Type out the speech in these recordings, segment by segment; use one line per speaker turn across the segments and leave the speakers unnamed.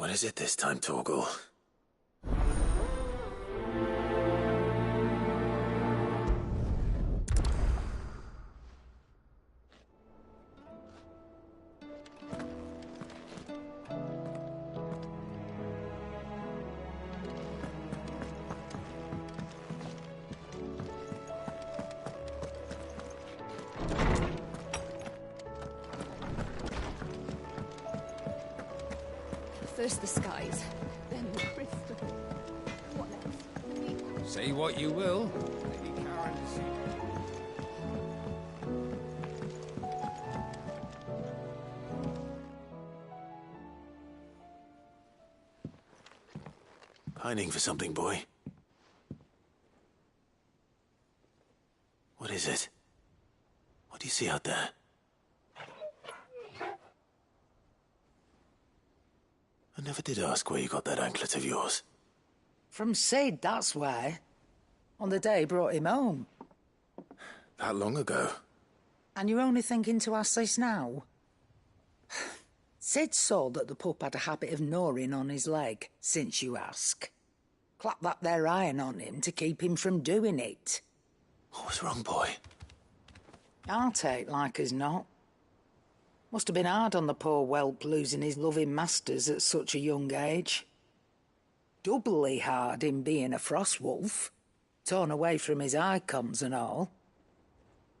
What is it this time, Torgal?
First the skies, then the crystal. What next?
Say what you will. Lady Karen is...
Pining for something, boy? What is it? What do you see out there? I never did ask where you got that anklet of yours.
From Sid, that's why. On the day he brought him home.
That long ago?
And you're only thinking to ask this now? Sid saw that the pup had a habit of gnawing on his leg, since you ask. Clap that there iron on him to keep him from doing it.
What was wrong, boy?
Heartache, like as not. Must have been hard on the poor whelp losing his loving masters at such a young age. Doubly hard in being a frost wolf, torn away from his icons and all.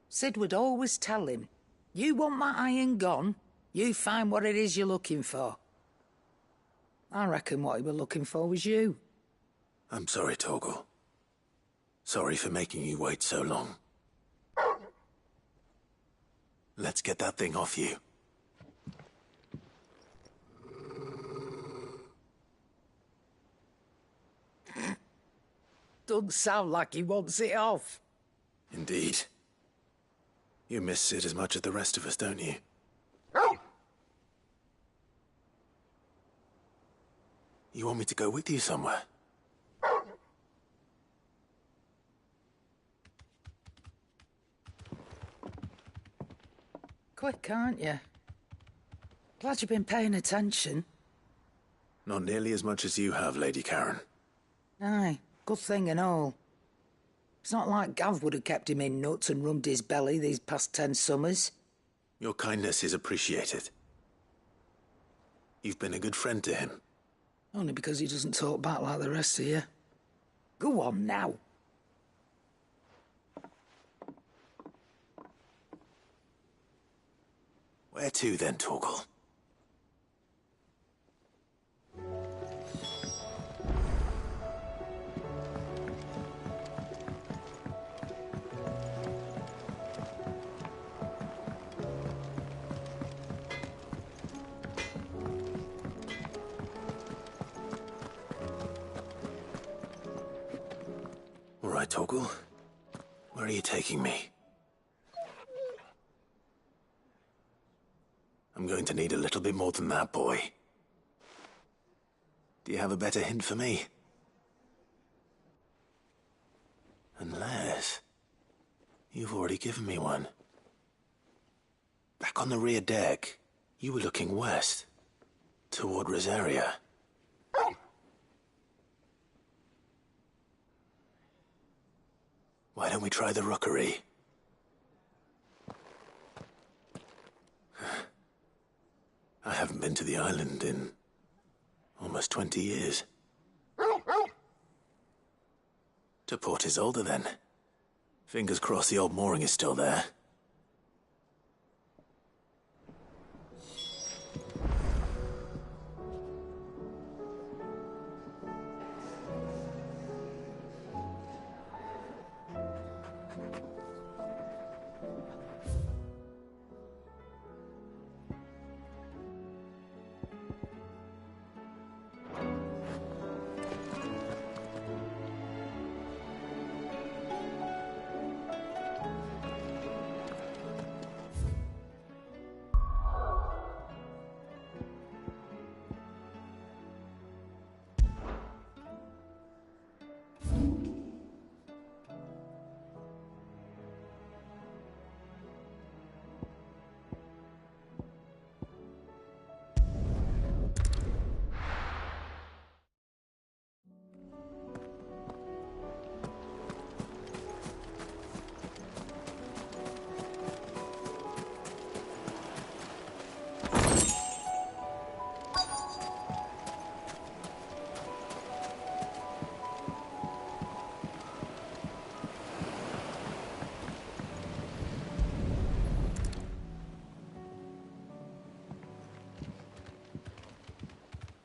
Sid would always tell him, you want that iron gone, you find what it is you're looking for. I reckon what he were looking for was you.
I'm sorry, Torgal. Sorry for making you wait so long. Let's get that thing off you.
Doesn't sound like he wants it off.
Indeed. You miss Sid as much as the rest of us, don't you? You want me to go with you somewhere?
Quick, aren't you? Glad you've been paying attention.
Not nearly as much as you have, Lady Karen.
Aye, good thing and all. It's not like Gav would have kept him in nuts and rubbed his belly these past 10 summers.
Your kindness is appreciated. You've been a good friend to him.
Only because he doesn't talk back like the rest of you. Go on now.
Where to then, Torgal? All right, Torgal. Where are you taking me? I'm going to need a little bit more than that, boy. Do you have a better hint for me? Unless... you've already given me one. Back on the rear deck, you were looking west, toward Rosaria. Why don't we try the rookery? I haven't been to the island in almost 20 years. To Port Isolde, then. Fingers crossed the old mooring is still there.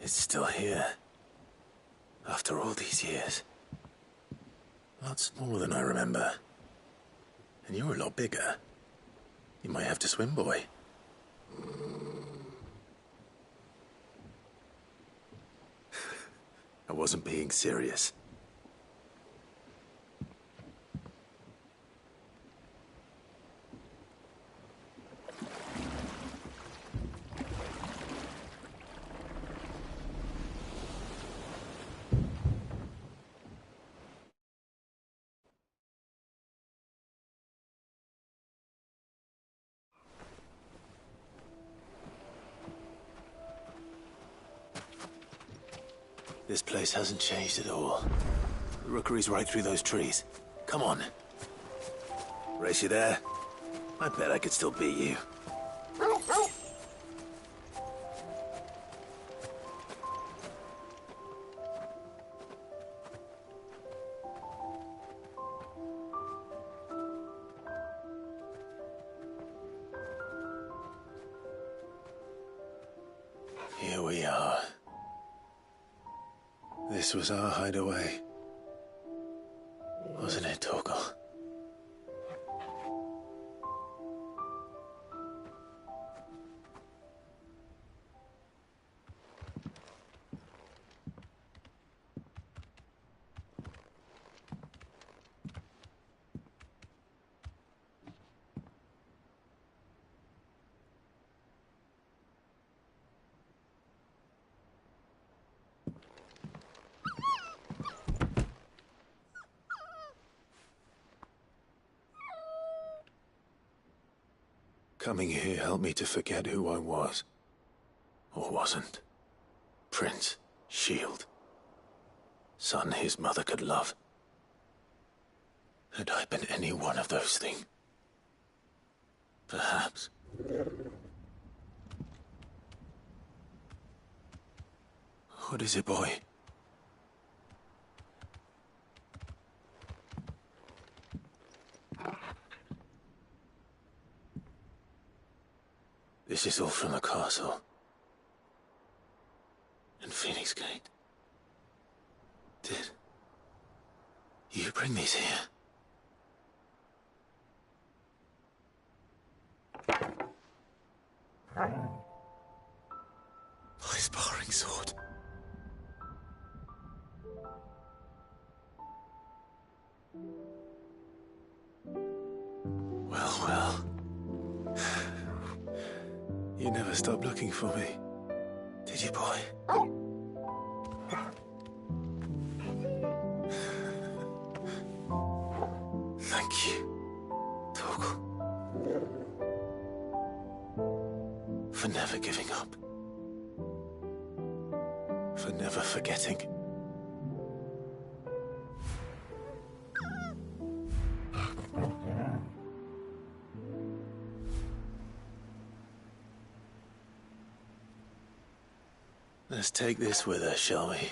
It's still here. After all these years. Lots smaller than I remember. And you're a lot bigger. You might have to swim, boy. I wasn't being serious. This place hasn't changed at all. The rookery's right through those trees. Come on. Race you there? I bet I could still beat you. Here we are. This was our hideaway. Wasn't it, Torgal? Coming here helped me to forget who I was. Or wasn't. Prince, shield. Son his mother could love. Had I been any one of those things? Perhaps. What is it, boy? This is all from the castle. And Phoenix Gate. Did you bring these here? My sparring sword. Well, well. You never stopped looking for me, did you, boy? Thank you, Torgal. For never giving up. For never forgetting. Let's take this with us, shall we?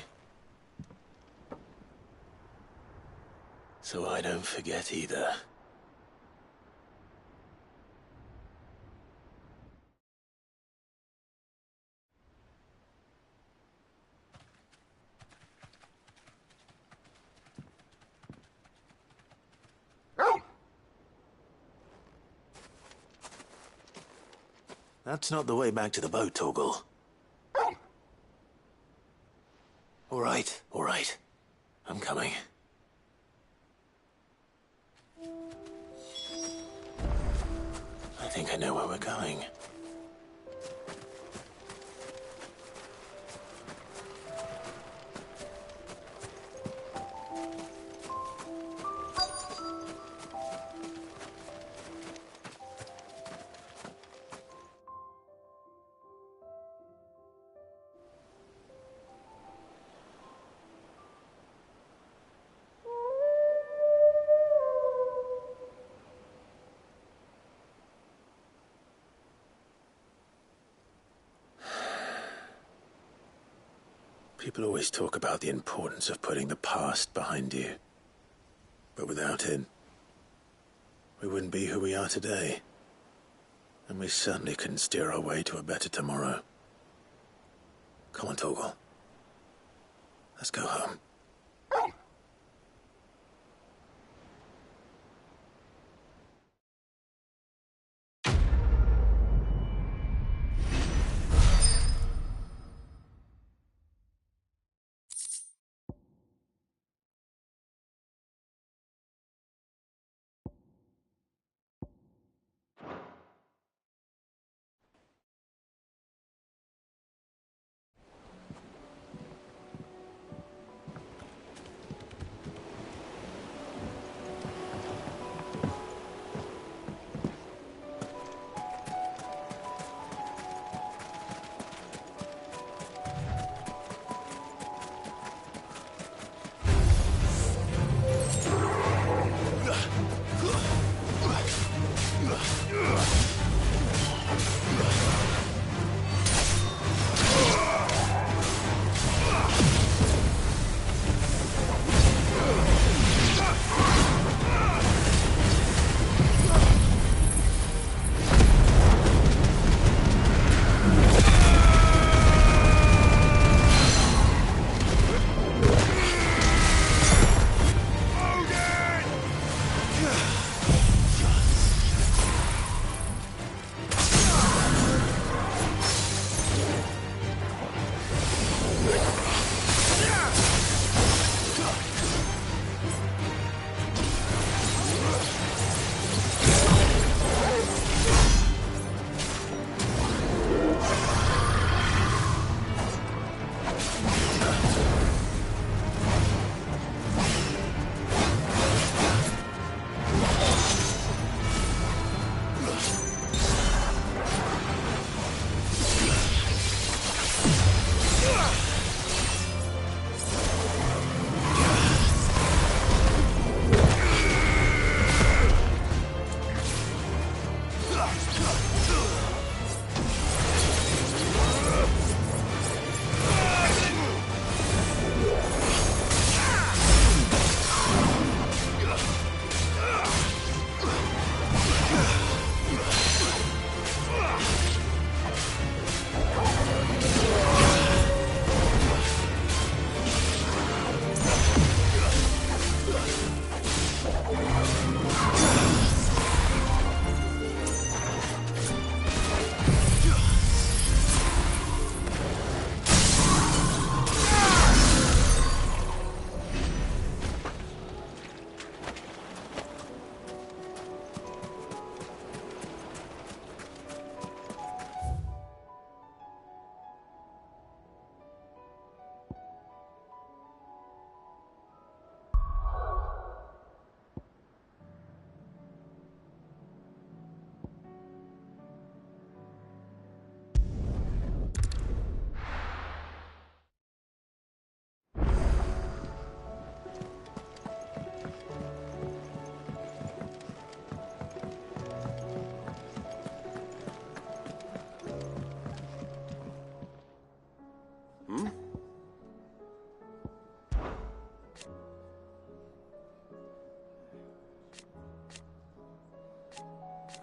So I don't forget either. That's not the way back to the boat, Torgal. All right. I'm coming. I think I know where we're going. People always talk about the importance of putting the past behind you. But without it, we wouldn't be who we are today. And we certainly couldn't steer our way to a better tomorrow. Come on, Torgal. Let's go home.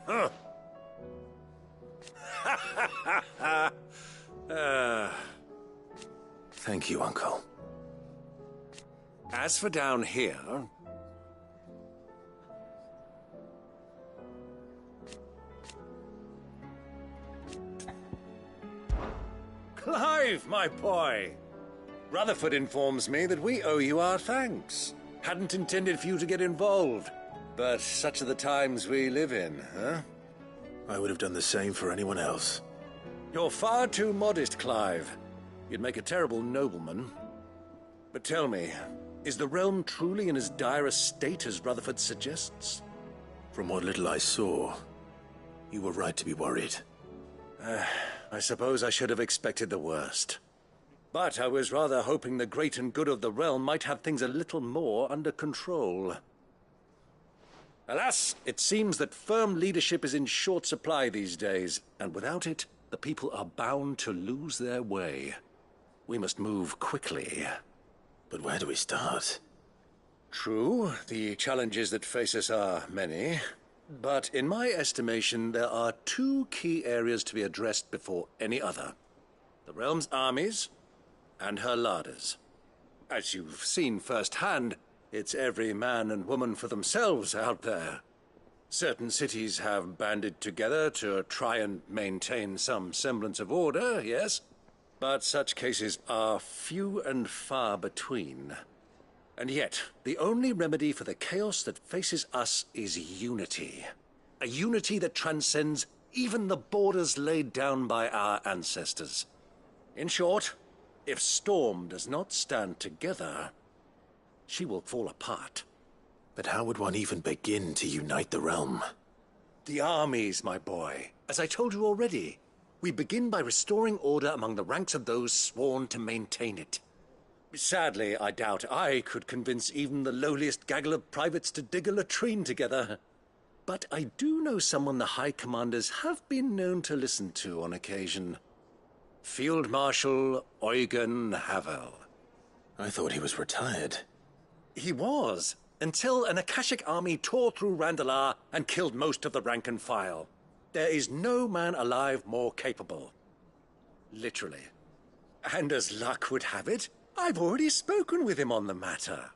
Huh.
Thank you, Uncle.
As for down here... Clive, my boy! Rutherford informs me that we owe you our thanks. Hadn't intended for you to get involved, but such are the times we live in, huh?
I would have done the same for anyone else.
You're far too modest, Clive. You'd make a terrible nobleman. But tell me, is the realm truly in as dire a state as Rutherford suggests?
From what little I saw, you were right to be worried.
I suppose I should have expected the worst. But I was rather hoping the great and good of the realm might have things a little more under control. Alas, it seems that firm leadership is in short supply these days, and without it, the people are bound to lose their way. We must move quickly.
But where do we start?
True, the challenges that face us are many. But in my estimation, there are two key areas to be addressed before any other. The realm's armies and her larders. As you've seen firsthand, it's every man and woman for themselves out there. Certain cities have banded together to try and maintain some semblance of order, yes? But such cases are few and far between. And yet, the only remedy for the chaos that faces us is unity. A unity that transcends even the borders laid down by our ancestors. In short, if Storm does not stand together, she will fall apart.
But how would one even begin to unite the realm?
The armies, my boy. As I told you already, we begin by restoring order among the ranks of those sworn to maintain it. Sadly, I doubt I could convince even the lowliest gaggle of privates to dig a latrine together. But I do know someone the High Commanders have been known to listen to on occasion. Field Marshal Eugen Havel.
I thought he was retired.
He was, until an Akashic army tore through Randalar and killed most of the rank and file. There is no man alive more capable. Literally. And as luck would have it, I've already spoken with him on the matter.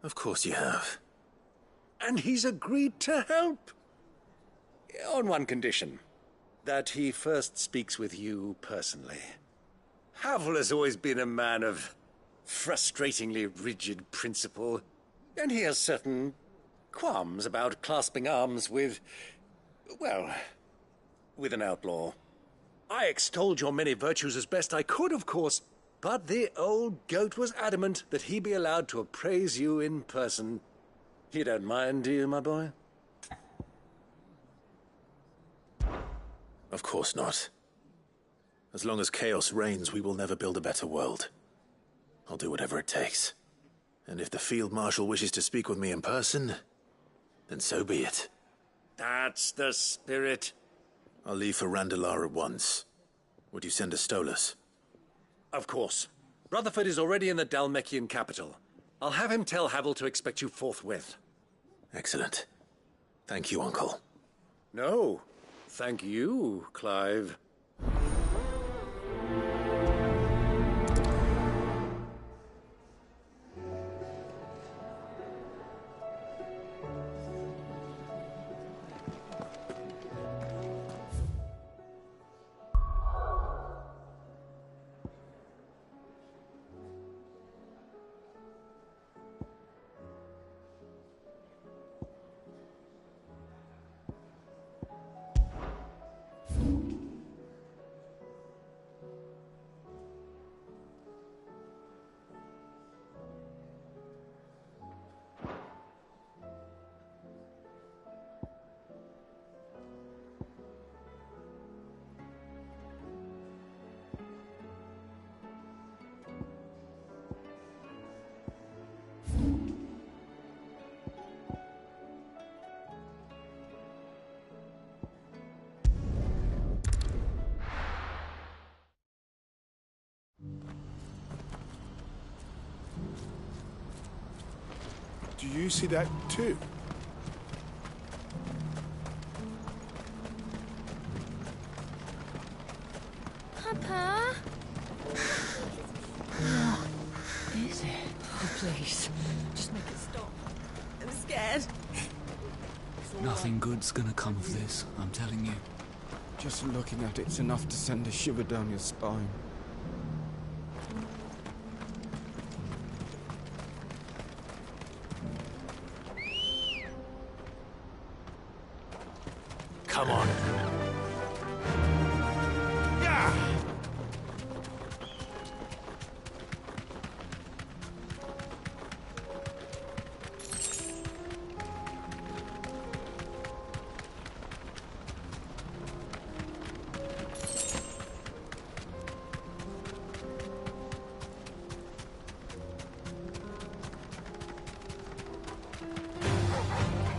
Of course you have.
And he's agreed to help. On one condition. That he first speaks with you personally. Havel has always been a man of frustratingly rigid principle, and he has certain qualms about clasping arms with, well, with an outlaw. I extolled your many virtues as best I could, of course, but the old goat was adamant that he be allowed to appraise you in person. You don't mind, do you, my boy?
Of course not. As long as chaos reigns, we will never build a better world. I'll do whatever it takes. And if the Field Marshal wishes to speak with me in person, then so be it.
That's the spirit.
I'll leave for Randalar at once. Would you send a Stolas?
Of course. Rutherford is already in the Dalmekian capital. I'll have him tell Havel to expect you forthwith.
Excellent. Thank you, Uncle.
No, thank you, Clive.
Do you see that too?
Papa?
Is it? Oh, please.
Just make it stop. I'm scared.
Nothing good's gonna come of this, I'm telling you.
Just looking at it's enough to send a shiver down your spine.
Come on.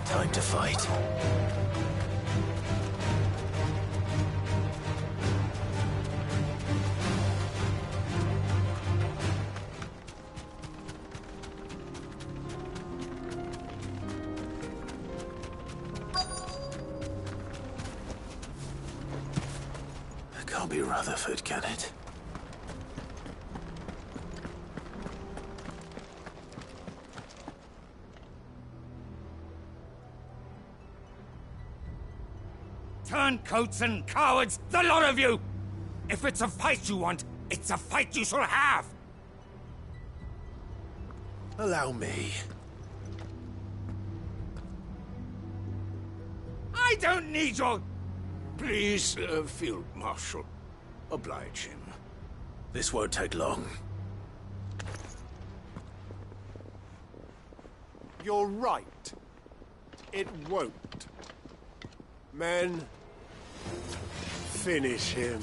Time to fight. It can't be Rutherford, can it?
Turncoats and cowards, the lot of you! If it's a fight you want, it's a fight you shall have!
Allow me.
I don't need your...
Please, Field Marshal, oblige him.
This won't take long.
You're right. It won't. Men, finish him.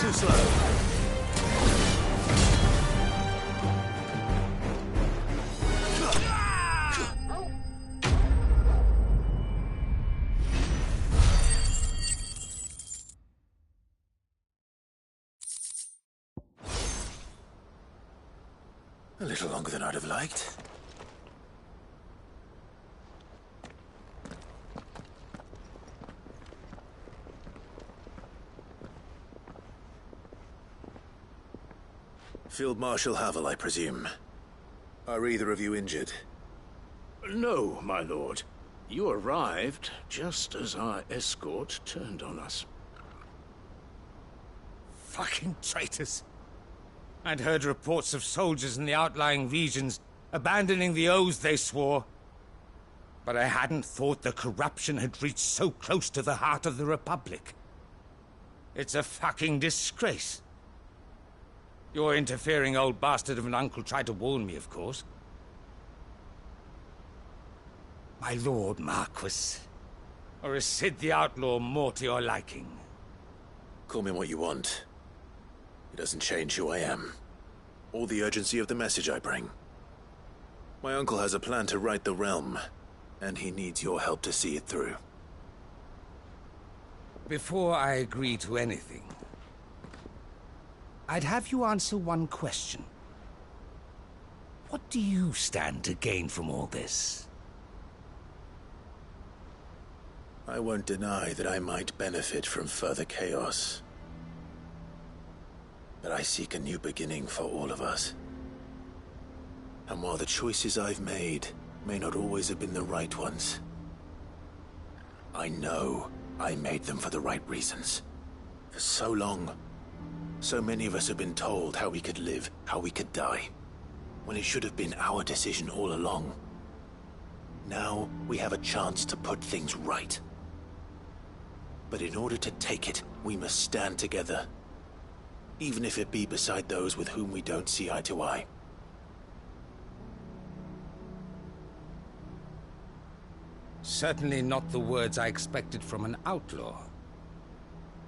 Too slow. A little longer than I'd have liked. Field Marshal Havel, I presume. Are either of you injured?
No, my lord. You arrived just as our escort turned on us.
Fucking traitors. I'd heard reports of soldiers in the outlying regions abandoning the oaths they swore. But I hadn't thought the corruption had reached so close to the heart of the Republic. It's a fucking disgrace. Your interfering old bastard of an uncle tried to warn me, of course. My lord Marquis. Or is Sid the Outlaw more to your liking?
Call me what you want. It doesn't change who I am, or the urgency of the message I bring. My uncle has a plan to right the realm, and he needs your help to see it through.
Before I agree to anything, I'd have you answer one question. What do you stand to gain from all this?
I won't deny that I might benefit from further chaos. But I seek a new beginning for all of us. And while the choices I've made may not always have been the right ones, I know I made them for the right reasons. For so long, so many of us have been told how we could live, how we could die, when it should have been our decision all along. Now we have a chance to put things right. But in order to take it, we must stand together. Even if it be beside those with whom we don't see eye to eye.
Certainly not the words I expected from an outlaw.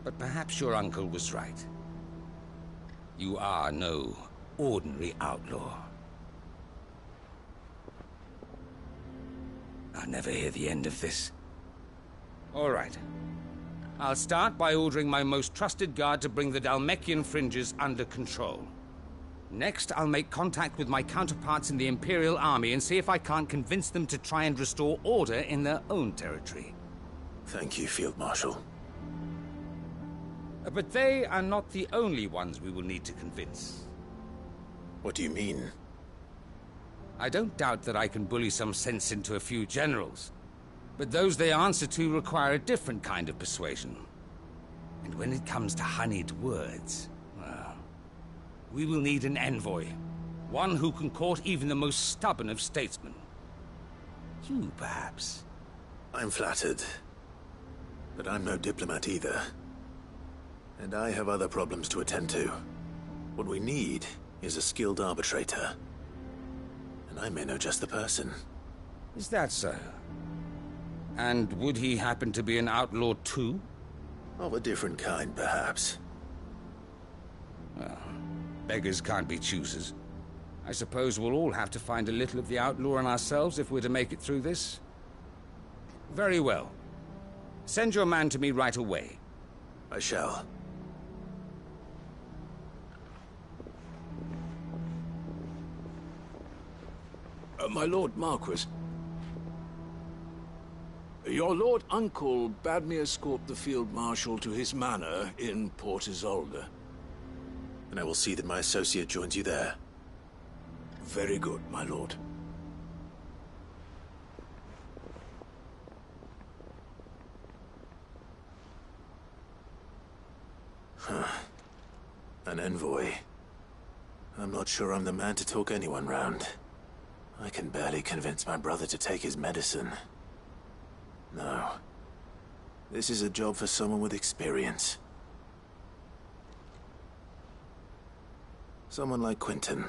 But perhaps your uncle was right. You are no ordinary outlaw. I'll never hear the end of this. All right. I'll start by ordering my most trusted guard to bring the Dalmekian fringes under control. Next, I'll make contact with my counterparts in the Imperial Army and see if I can't convince them to try and restore order in their own territory.
Thank you, Field Marshal.
But they are not the only ones we will need to convince.
What do you mean?
I don't doubt that I can bully some sense into a few generals. But those they answer to require a different kind of persuasion. And when it comes to honeyed words, well, we will need an envoy. One who can court even the most stubborn of statesmen. You, perhaps.
I'm flattered. But I'm no diplomat either. And I have other problems to attend to. What we need is a skilled arbitrator. And I may know just the person.
Is that so? And would he happen to be an outlaw too?
Of a different kind, perhaps.
Well, beggars can't be choosers. I suppose we'll all have to find a little of the outlaw in ourselves if we're to make it through this. Very well. Send your man to me right away.
I shall.
My Lord Marquis. Your Lord Uncle bade me escort the Field Marshal to his manor in Port Isolde.
And I will see that my associate joins you there.
Very good, my lord.
An envoy. I'm not sure I'm the man to talk anyone round. I can barely convince my brother to take his medicine. No. This is a job for someone with experience. Someone like Quentin.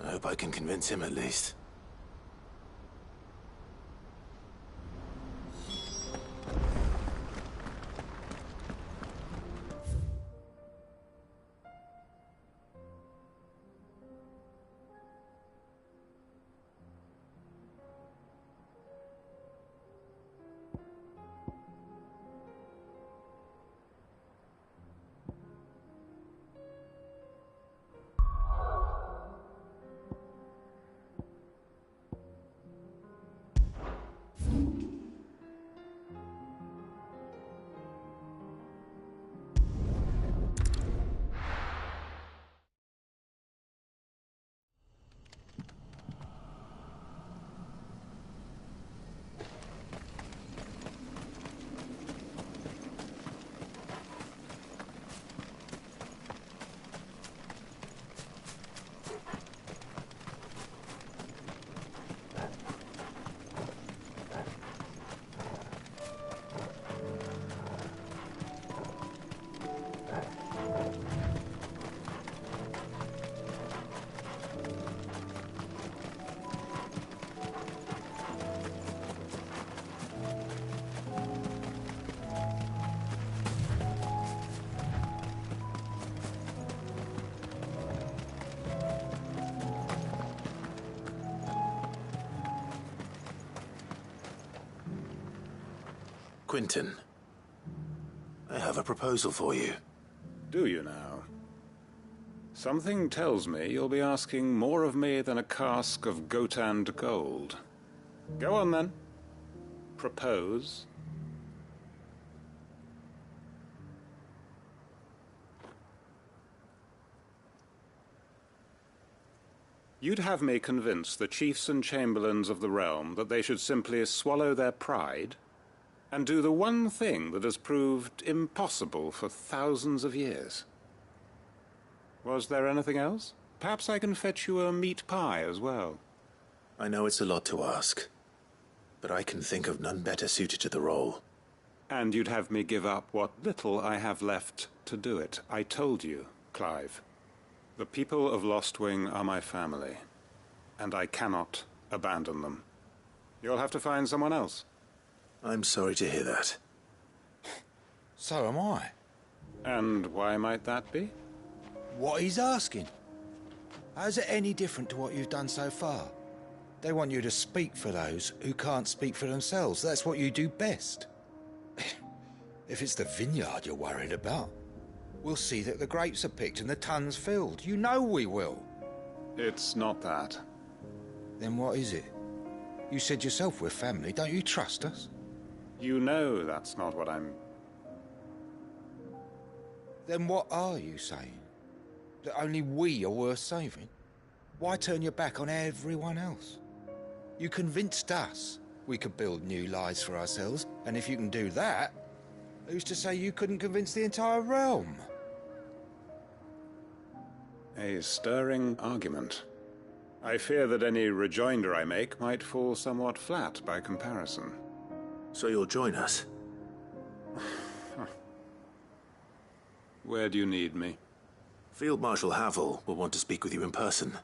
I hope I can convince him at least. Quentin, I have a proposal for you.
Do you now? Something tells me you'll be asking more of me than a cask of Gotand gold. Go on, then. Propose. You'd have me convince the chiefs and chamberlains of the realm that they should simply swallow their pride and do the one thing that has proved impossible for thousands of years. Was there anything else? Perhaps I can fetch you a meat pie as well.
I know it's a lot to ask, but I can think of none better suited to the role.
And you'd have me give up what little I have left to do it. I told you, Clive. The people of Lostwing are my family, and I cannot abandon them. You'll have to find someone else.
I'm sorry to hear that.
So am I.
And why might that be?
What he's asking. How's it any different to what you've done so far? They want you to speak for those who can't speak for themselves. That's what you do best. If it's the vineyard you're worried about, we'll see that the grapes are picked and the tuns filled. You know we will.
It's not that.
Then what is it? You said yourself we're family. Don't you trust us?
You know that's not what I'm...
Then what are you saying? That only we are worth saving? Why turn your back on everyone else? You convinced us we could build new lives for ourselves, and if you can do that, who's to say you couldn't convince the entire realm?
A stirring argument. I fear that any rejoinder I make might fall somewhat flat by comparison.
So you'll join us?
Where do you need me?
Field Marshal Havel will want to speak with you in person.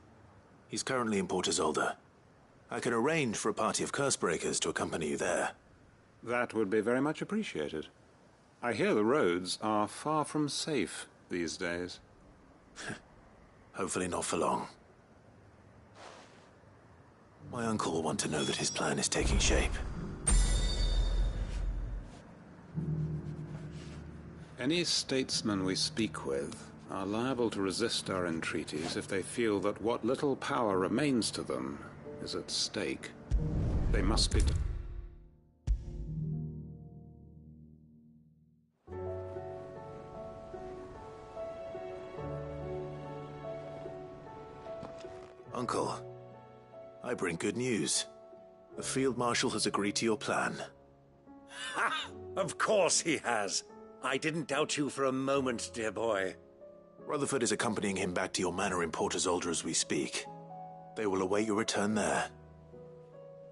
He's currently in Port Isolde. I can arrange for a party of Cursebreakers to accompany you there.
That would be very much appreciated. I hear the roads are far from safe these days.
Hopefully not for long. My uncle will want to know that his plan is taking shape.
Any statesmen we speak with are liable to resist our entreaties if they feel that what little power remains to them is at stake. They must be...
Uncle, I bring good news. The Field Marshal has agreed to your plan.
Ha! Of course he has. I didn't doubt you for a moment, dear boy.
Rutherford is accompanying him back to your manor in Port Isolde as we speak. They will await your return there.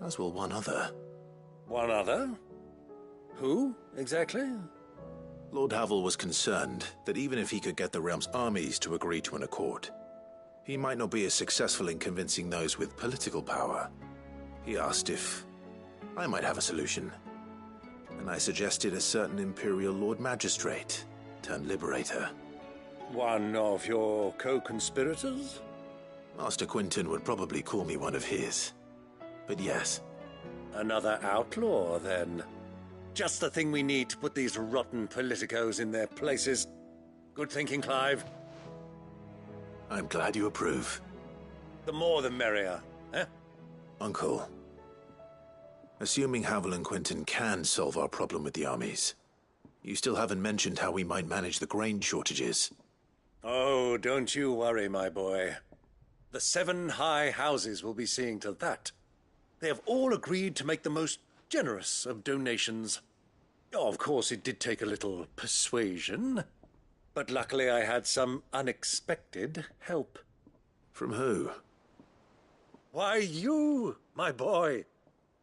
As will one other.
One other? Who, exactly?
Lord Havel was concerned that even if he could get the realm's armies to agree to an accord, he might not be as successful in convincing those with political power. He asked if I might have a solution, and I suggested a certain Imperial Lord Magistrate turned Liberator.
One of your co-conspirators?
Master Quinton would probably call me one of his. But yes.
Another outlaw, then. Just the thing we need to put these rotten politicos in their places. Good thinking, Clive.
I'm glad you approve.
The more the merrier, eh?
Uncle, assuming Havel and Quinton can solve our problem with the armies, you still haven't mentioned how we might manage the grain shortages.
Oh, don't you worry, my boy. The 7 high houses will be seeing to that. They have all agreed to make the most generous of donations. Oh, of course, it did take a little persuasion, but luckily I had some unexpected help.
From who?
Why, you, my boy.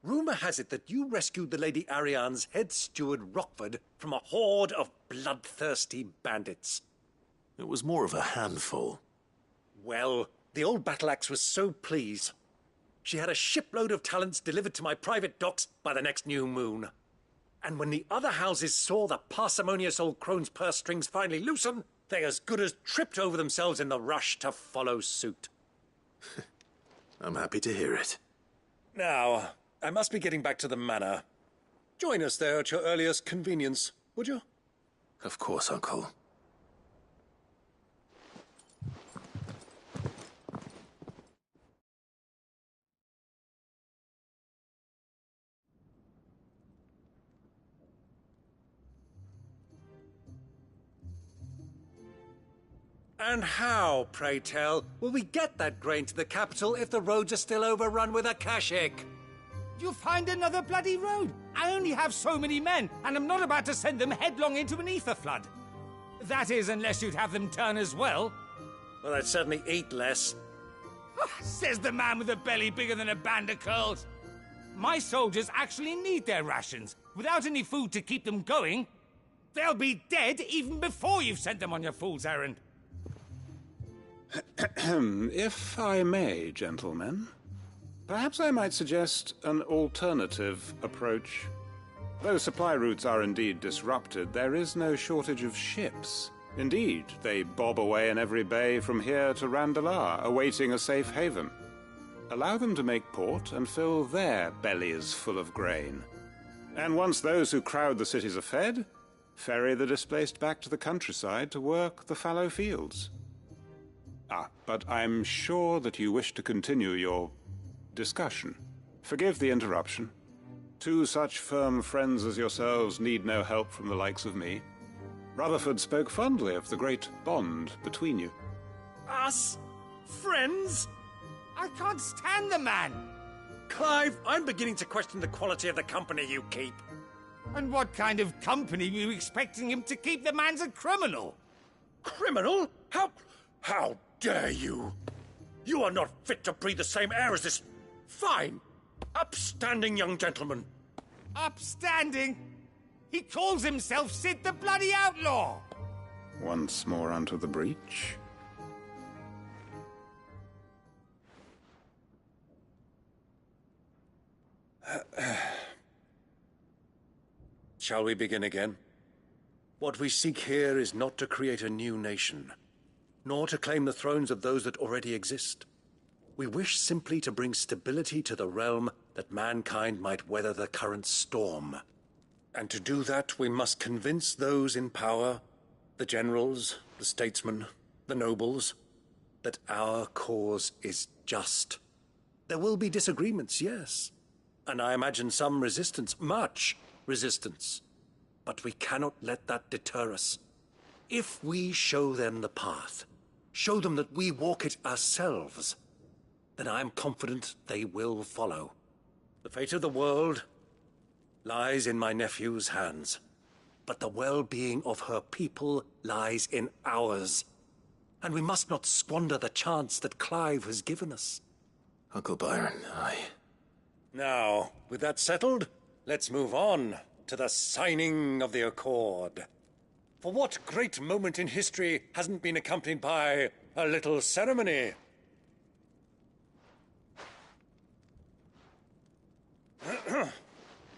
Rumor has it that you rescued the Lady Ariane's head steward Rockford from a horde of bloodthirsty bandits.
It was more of a handful.
Well, the old battle-axe was so pleased. She had a shipload of talents delivered to my private docks by the next new moon. And when the other houses saw the parsimonious old crone's purse strings finally loosen, they as good as tripped over themselves in the rush to follow suit.
I'm happy to hear it.
Now, I must be getting back to the manor. Join us there at your earliest convenience, would you?
Of course, Uncle.
And how, pray tell, will we get that grain to the capital if the roads are still overrun with Akashic?
You'll find another bloody road. I only have so many men, and I'm not about to send them headlong into an ether flood. That is, unless you'd have them turn as well.
Well, I'd certainly eat less.
Says the man with a belly bigger than a band of curls. My soldiers actually need their rations. Without any food to keep them going, they'll be dead even before you've sent them on your fool's errand.
If I may, gentlemen, perhaps I might suggest an alternative approach. Though supply routes are indeed disrupted, there is no shortage of ships. Indeed, they bob away in every bay from here to Randalar, awaiting a safe haven. Allow them to make port and fill their bellies full of grain. And once those who crowd the cities are fed, ferry the displaced back to the countryside to work the fallow fields. But I'm sure that you wish to continue your discussion. Forgive the interruption. 2 such firm friends as yourselves need no help from the likes of me. Rutherford spoke fondly of the great bond between you.
Us? Friends?
I can't stand the man.
Clive, I'm beginning to question the quality of the company you keep.
And what kind of company were you expecting him to keep? The man's a criminal.
Criminal? How dare you? You are not fit to breathe the same air as this fine, upstanding young gentleman.
Upstanding? He calls himself Sid the Bloody Outlaw.
Once more onto the breach.
Shall we begin again? What we seek here is not to create a new nation, nor to claim the thrones of those that already exist. We wish simply to bring stability to the realm that mankind might weather the current storm. And to do that, we must convince those in power, the generals, the statesmen, the nobles, that our cause is just. There will be disagreements, yes, and I imagine some resistance, much resistance. But we cannot let that deter us. If we show them the path, show them that we walk it ourselves, then I am confident they will follow. The fate of the world lies in my nephew's hands, but the well-being of her people lies in ours. And we must not squander the chance that Clive has given us.
Uncle Byron,
Now, with that settled, let's move on to the signing of the Accord. For what great moment in history hasn't been accompanied by a little ceremony?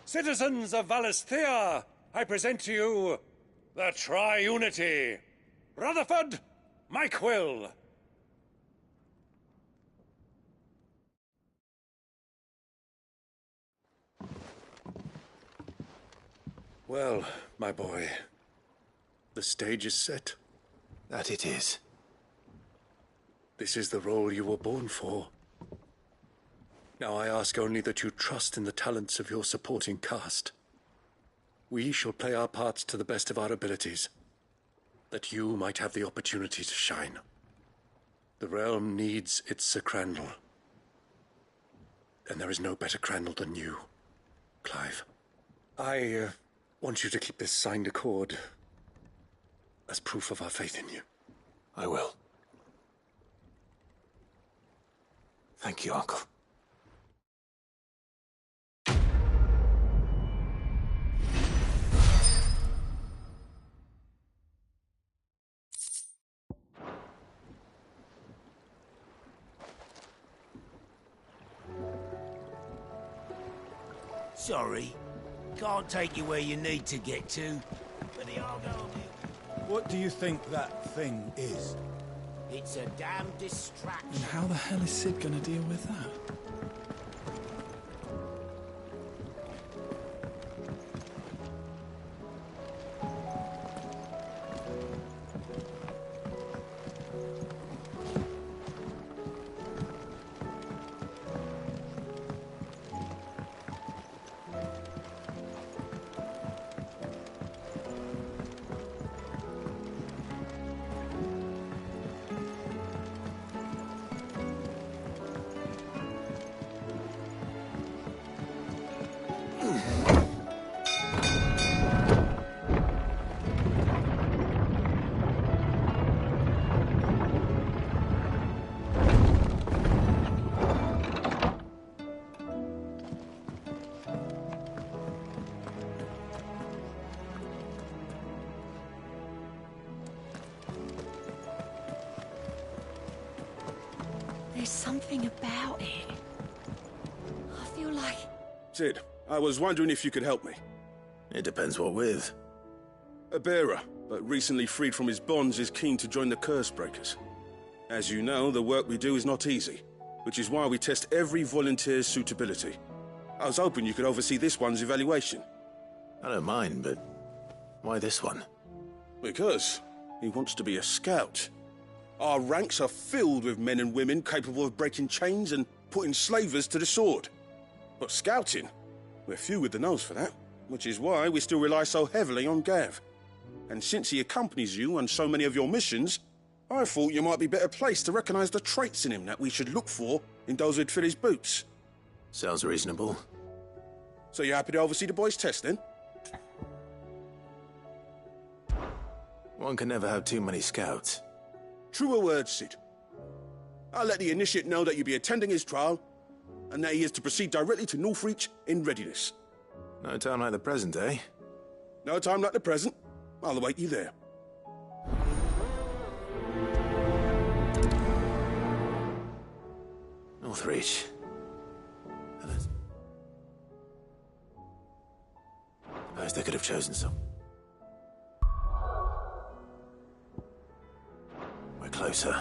Citizens of Valisthea, I present to you the Triunity. Rutherford, Mike Will. Well, my boy, the stage is set.
That it is.
This is the role you were born for. Now I ask only that you trust in the talents of your supporting cast. We shall play our parts to the best of our abilities, that you might have the opportunity to shine. The realm needs its Sir Crandall. And there is no better Crandall than you, Clive. I want you to keep this signed accord as proof of our faith in you.
I will. Thank you, Uncle.
Sorry, can't take you where you need to get to, but the Argyle...
What do you think that thing is?
It's a damn distraction.
And how the hell is Sid gonna deal with that?
There's something about it. I feel like...
Sid, I was wondering if you could help me.
It depends what with.
A bearer, but recently freed from his bonds, is keen to join the Cursebreakers. As you know, the work we do is not easy, which is why we test every volunteer's suitability. I was hoping you could oversee this one's evaluation.
I don't mind, but why this one?
Because he wants to be a scout. Our ranks are filled with men and women capable of breaking chains and putting slavers to the sword. But scouting, we're few with the nose for that, which is why we still rely so heavily on Gav. And since he accompanies you on so many of your missions, I thought you might be better placed to recognize the traits in him that we should look for in those who'd fill his boots.
Sounds reasonable.
So you happy to oversee the boys' test, then?
One can never have too many scouts.
Truer words, Sid. I'll let the initiate know that you'll be attending his trial, and that he is to proceed directly to Northreach in readiness.
No time like the present, eh?
No time like the present. I'll await you there.
Northreach. Suppose they could have chosen some. We're closer.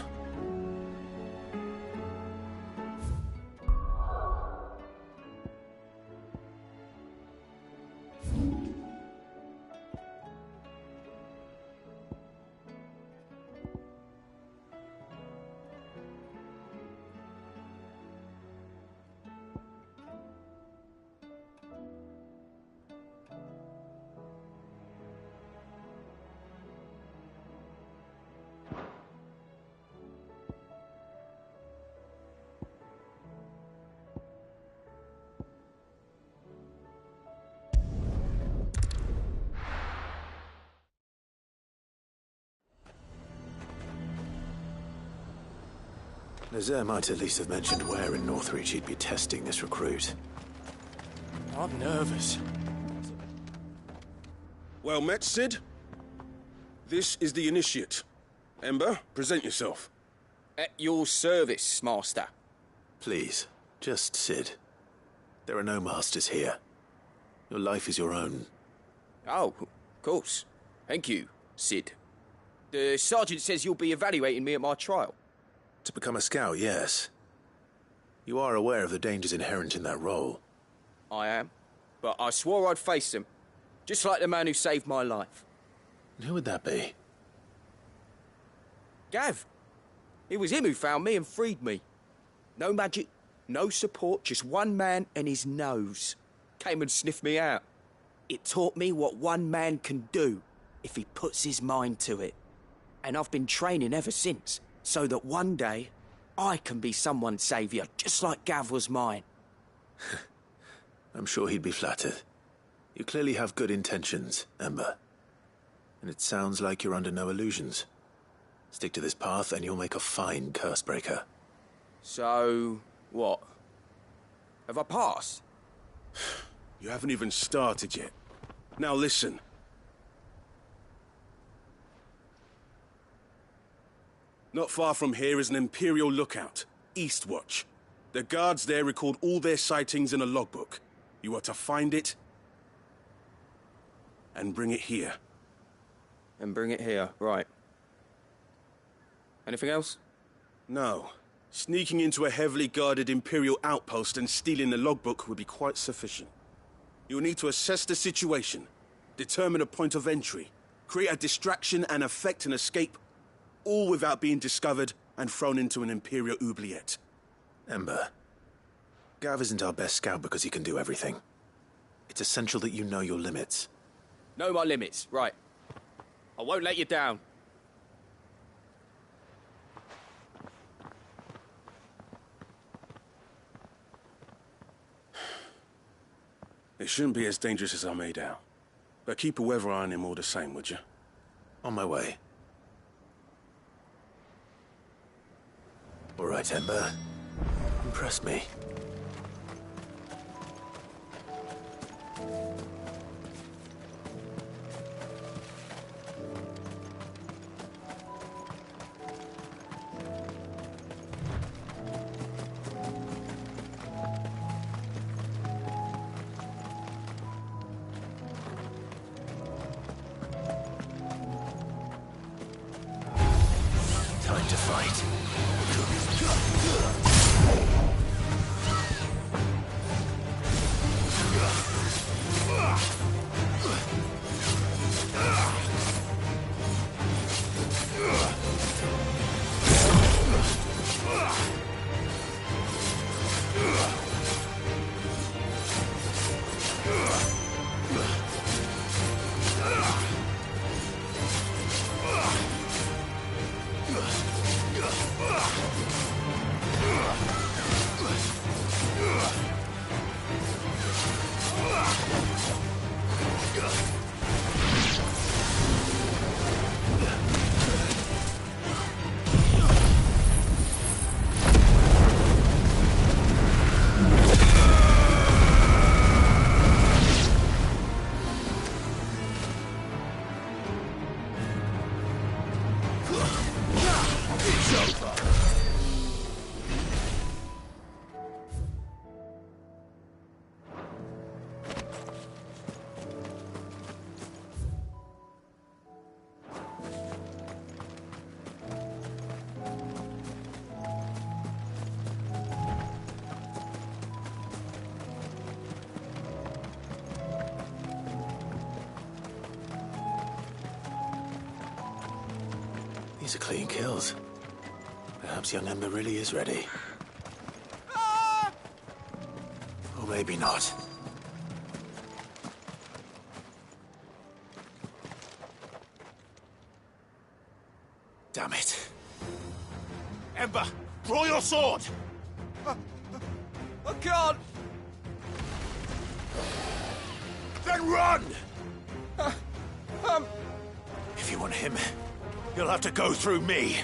Nazaire might at least have mentioned where in Northreach he'd be testing this recruit.
I'm nervous.
Well met, Sid. This is the Initiate. Ember, present yourself.
At your service, Master.
Please, just Sid. There are no masters here. Your life is your own.
Oh, of course. Thank you, Sid. The Sergeant says you'll be evaluating me at my trial.
To become a scout, yes. You are aware of the dangers inherent in that role.
I am. But I swore I'd face them. Just like the man who saved my life.
Who would that be?
Gav. It was him who found me and freed me. No magic, no support, just one man and his nose. Came and sniffed me out. It taught me what one man can do if he puts his mind to it. And I've been training ever since, so that one day I can be someone's saviour, just like Gav was mine.
I'm sure he'd be flattered. You clearly have good intentions, Ember. And it sounds like you're under no illusions. Stick to this path and you'll make a fine cursebreaker.
So, what? Have I passed?
You haven't even started yet. Now listen. Not far from here is an Imperial lookout, Eastwatch. The guards there record all their sightings in a logbook. You are to find it and bring it here.
And bring it here, right. Anything else?
No. Sneaking into a heavily guarded Imperial outpost and stealing the logbook would be quite sufficient. You'll need to assess the situation, determine a point of entry, create a distraction and effect an escape, all without being discovered and thrown into an Imperial oubliette.
Ember, Gav isn't our best scout because he can do everything. It's essential that you know your limits.
Know my limits, right. I won't let you down.
It shouldn't be as dangerous as I made out. But keep a weather eye on him all the same, would you?
On my way. All right, Ember. Impress me. Time to fight. These are clean kills. Perhaps young Ember really is ready. Or maybe not. Damn it.
Ember, draw your sword!
I can't!
Then run!
If you want him, you'll have to go through me.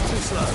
Too slow.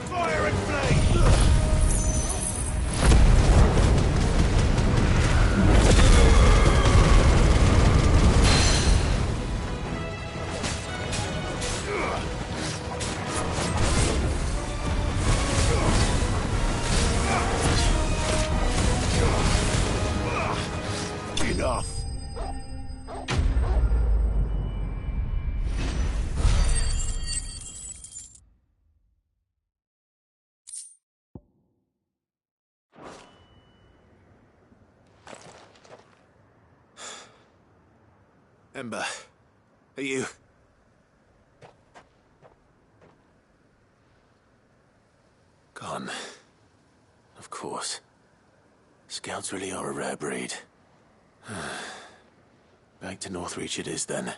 Fire and flame! Enough!
Ember, are you... Gone. Of course. Scouts really are a rare breed. Back to Northreach it is then.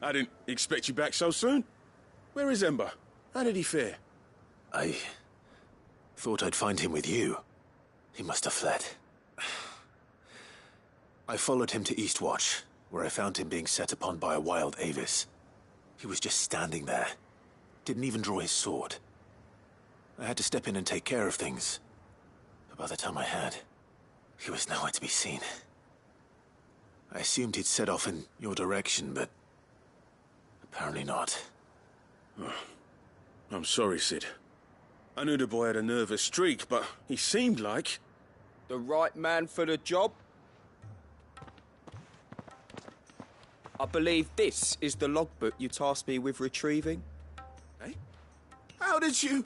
I didn't expect you back so soon. Where is Ember? How did he fare?
I thought I'd find him with you. He must have fled. I followed him to Eastwatch, where I found him being set upon by a wild Avis. He was just standing there. Didn't even draw his sword. I had to step in and take care of things. But by the time I had, he was nowhere to be seen. I assumed he'd set off in your direction, but apparently not.
Oh, I'm sorry, Sid. I knew the boy had a nervous streak, but he seemed like...
The right man for the job? I believe this is the logbook you tasked me with retrieving.
Eh? How did you...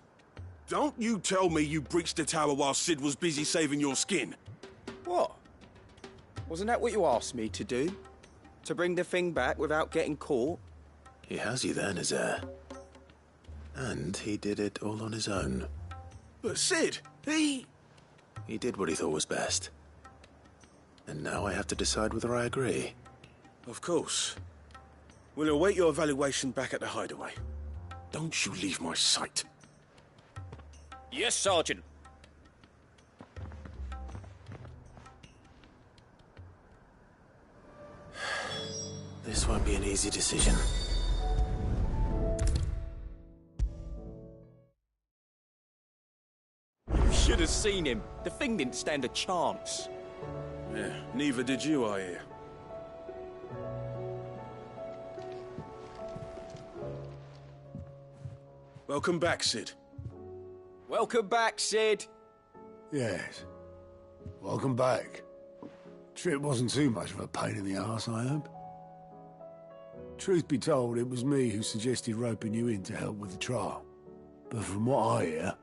Don't you tell me you breached the tower while Sid was busy saving your skin.
What? Wasn't that what you asked me to do? To bring the thing back without getting caught?
He has you then, his heir. And he did it all on his own.
But Sid, he...
He did what he thought was best. And now I have to decide whether I agree.
Of course. We'll await your evaluation back at the hideaway. Don't you leave my sight.
Yes, Sergeant.
This won't be an easy decision.
You should have seen him. The thing didn't stand a chance.
Yeah, neither did you, I hear. Welcome back, Sid.
Welcome back, Sid.
Yes. Welcome back. Trip wasn't too much of a pain in the arse, I hope. Truth be told, it was me who suggested roping you in to help with the trial. But from what I hear,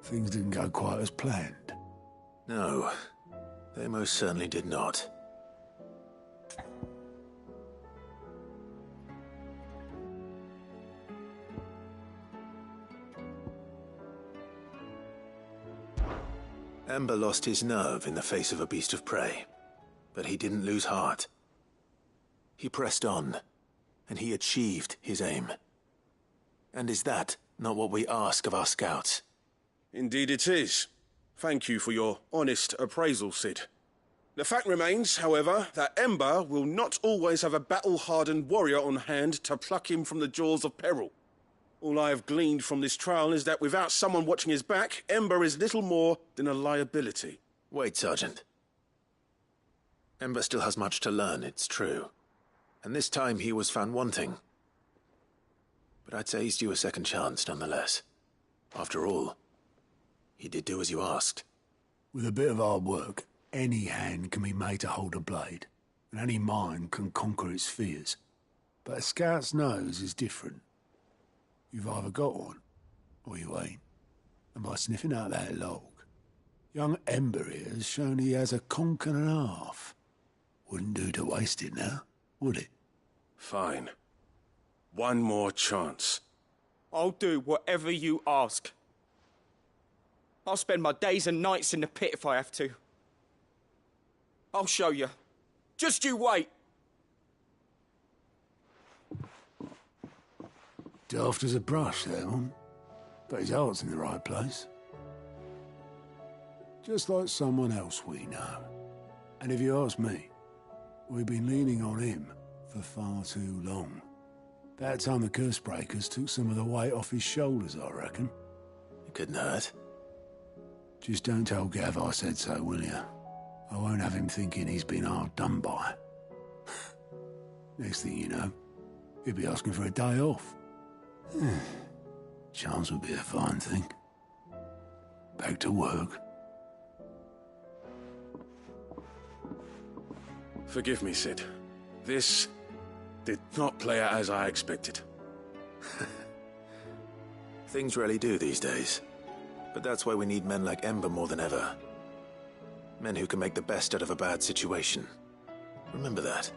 things didn't go quite as planned.
No, they most certainly did not. Ember lost his nerve in the face of a beast of prey, but he didn't lose heart. He pressed on, and he achieved his aim. And is that not what we ask of our scouts?
Indeed it is. Thank you for your honest appraisal, Sid. The fact remains, however, that Ember will not always have a battle-hardened warrior on hand to pluck him from the jaws of peril. All I have gleaned from this trial is that without someone watching his back, Ember is little more than a liability.
Wait, Sergeant. Ember still has much to learn, it's true. And this time he was found wanting. But I'd say he's due a second chance, nonetheless. After all, he did do as you asked.
With a bit of hard work, any hand can be made to hold a blade, and any mind can conquer its fears. But a scout's nose is different. You've either got one, or you ain't. And by sniffing out that log, young Ember here has shown he has a conch and a half. Wouldn't do to waste it now, would it?
Fine. One more chance.
I'll do whatever you ask. I'll spend my days and nights in the pit if I have to. I'll show you. Just you wait.
Daft as a brush, that one. But his heart's in the right place. Just like someone else we know. And if you ask me, we've been leaning on him for far too long. That time the curse breakers took some of the weight off his shoulders, I reckon.
It couldn't hurt.
Just don't tell Gav I said so, will you? I won't have him thinking he's been hard done by. Next thing you know, he'll be asking for a day off. Chance would be a fine thing. Back to work.
Forgive me, Sid. This did not play out as I expected.
Things really do these days. But that's why we need men like Ember more than ever. Men who can make the best out of a bad situation. Remember that.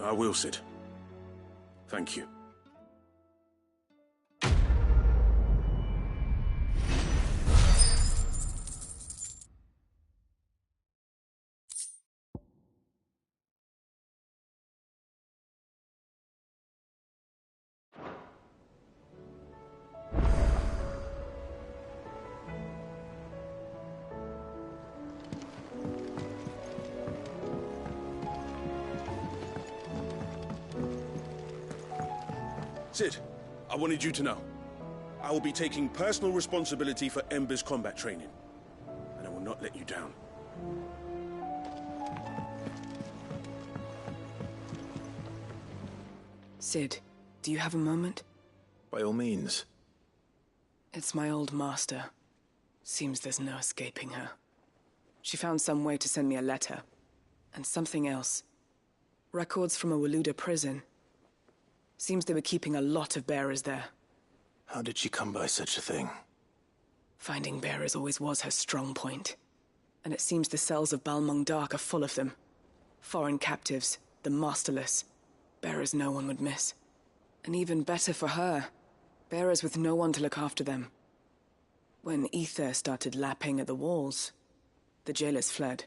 I will, Sid. Thank you. Sid, I wanted you to know. I will be taking personal responsibility for Ember's combat training. And I will not let you down.
Sid, do you have a moment?
By all means.
It's my old master. Seems there's no escaping her. She found some way to send me a letter. And something else. Records from a Waluda prison. Seems they were keeping a lot of bearers there.
How did she come by such a thing?
Finding bearers always was her strong point. And it seems the cells of Balmung Dark are full of them. Foreign captives, the masterless. Bearers no one would miss. And even better for her, bearers with no one to look after them. When ether started lapping at the walls, the jailers fled.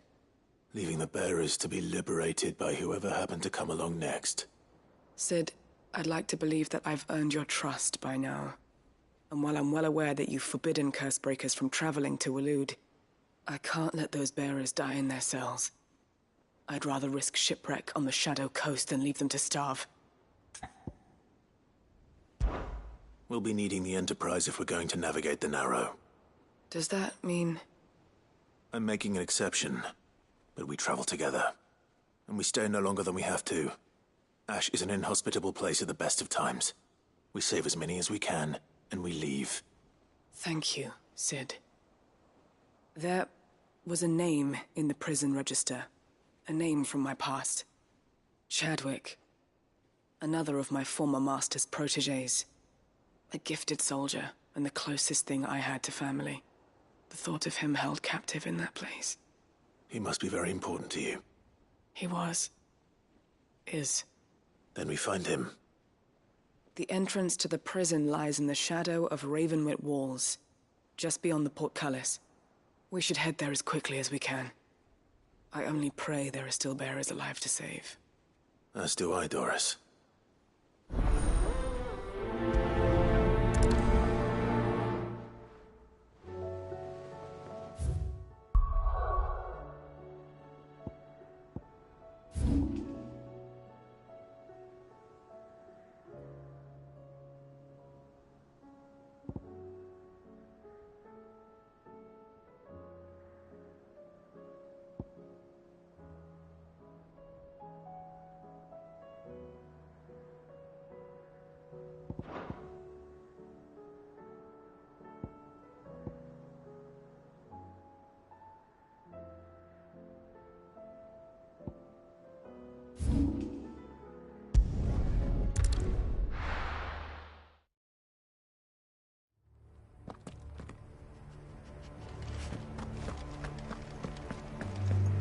Leaving the bearers to be liberated by whoever happened to come along next.
Sid, I'd like to believe that I've earned your trust by now. And while I'm well aware that you've forbidden Cursebreakers from traveling to Waloed, I can't let those bearers die in their cells. I'd rather risk shipwreck on the Shadow Coast than leave them to starve.
We'll be needing the Enterprise if we're going to navigate the Narrow.
Does that mean...
I'm making an exception, but we travel together. And we stay no longer than we have to. Ash is an inhospitable place at the best of times. We save as many as we can, and we leave.
Thank you, Sid. There was a name in the prison register. A name from my past. Chadwick. Another of my former master's protégés. A gifted soldier, and the closest thing I had to family. The thought of him held captive in that place.
He must be very important to you.
He was. Is.
Then we find him.
The entrance to the prison lies in the shadow of Ravenwit Walls, just beyond the portcullis. We should head there as quickly as we can. I only pray there are still bearers alive to save.
As do I, Doris.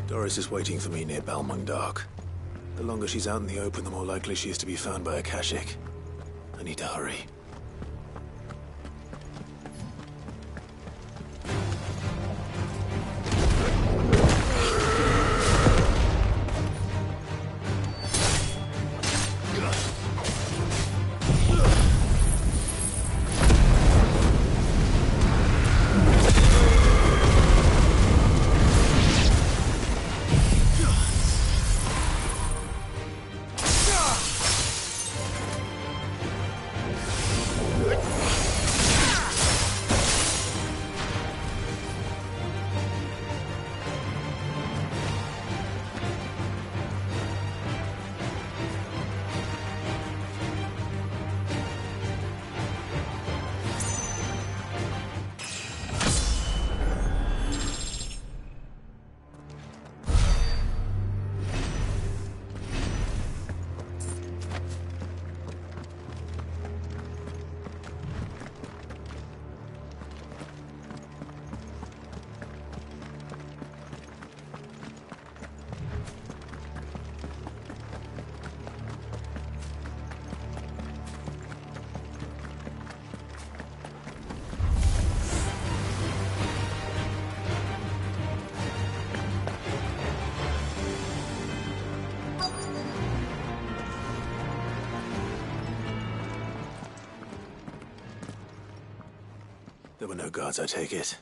Doris is waiting for me near Balmung Dock. The longer she's out in the open, the more likely she is to be found by Akashic. I need to hurry. There were no guards, I take it.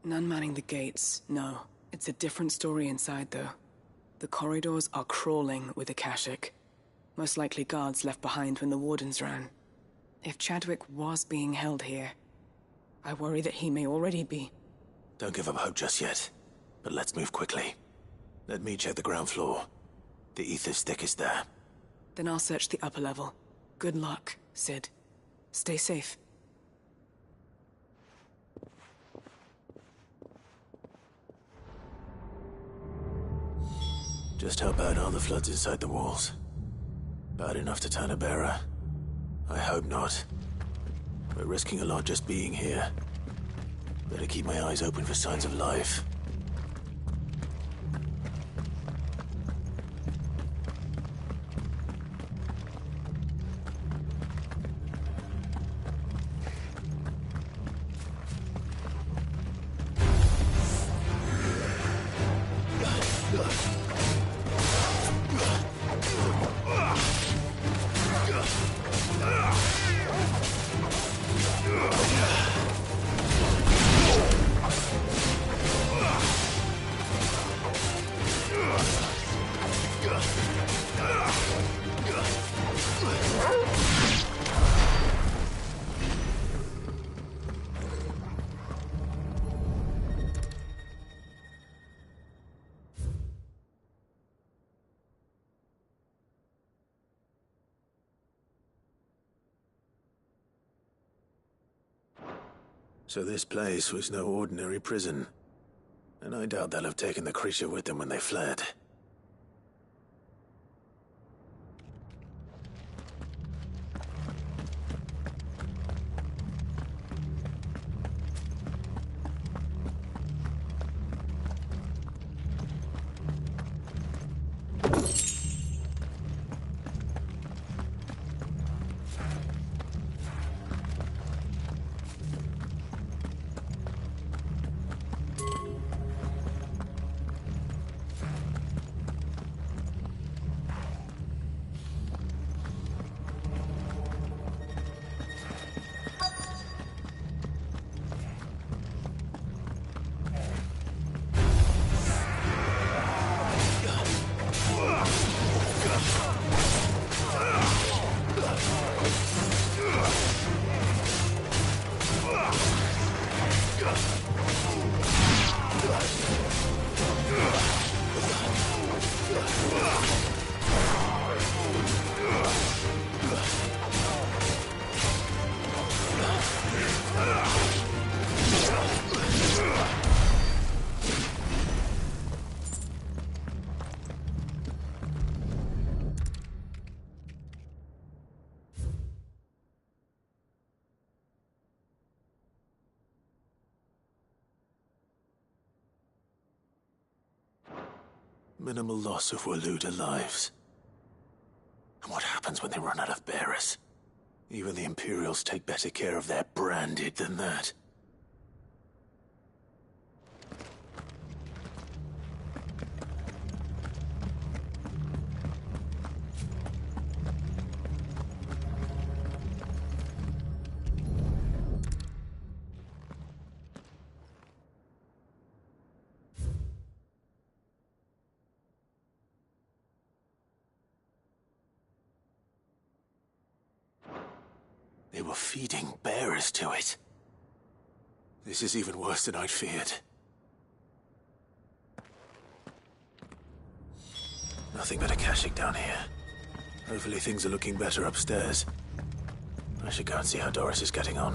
None manning the gates, no. It's a different story inside, though. The corridors are crawling with Akashic. Most likely guards left behind when the wardens ran. If Chadwick was being held here, I worry that he may already be.
Don't give up hope just yet. But let's move quickly. Let me check the ground floor. The ether stick is there.
Then I'll search the upper level. Good luck, Sid. Stay safe.
Just how bad are the floods inside the walls? Bad enough to turn a bearer? I hope not. We're risking a lot just being here. Better keep my eyes open for signs of life. So this place was no ordinary prison. And I doubt they'll have taken the creature with them when they fled. Minimal loss of Waluda lives. And what happens when they run out of bearers? Even the Imperials take better care of their branded than that. They were feeding bearers to it. This is even worse than I'd feared. Nothing but a caching down here. Hopefully things are looking better upstairs. I should go and see how Doris is getting on.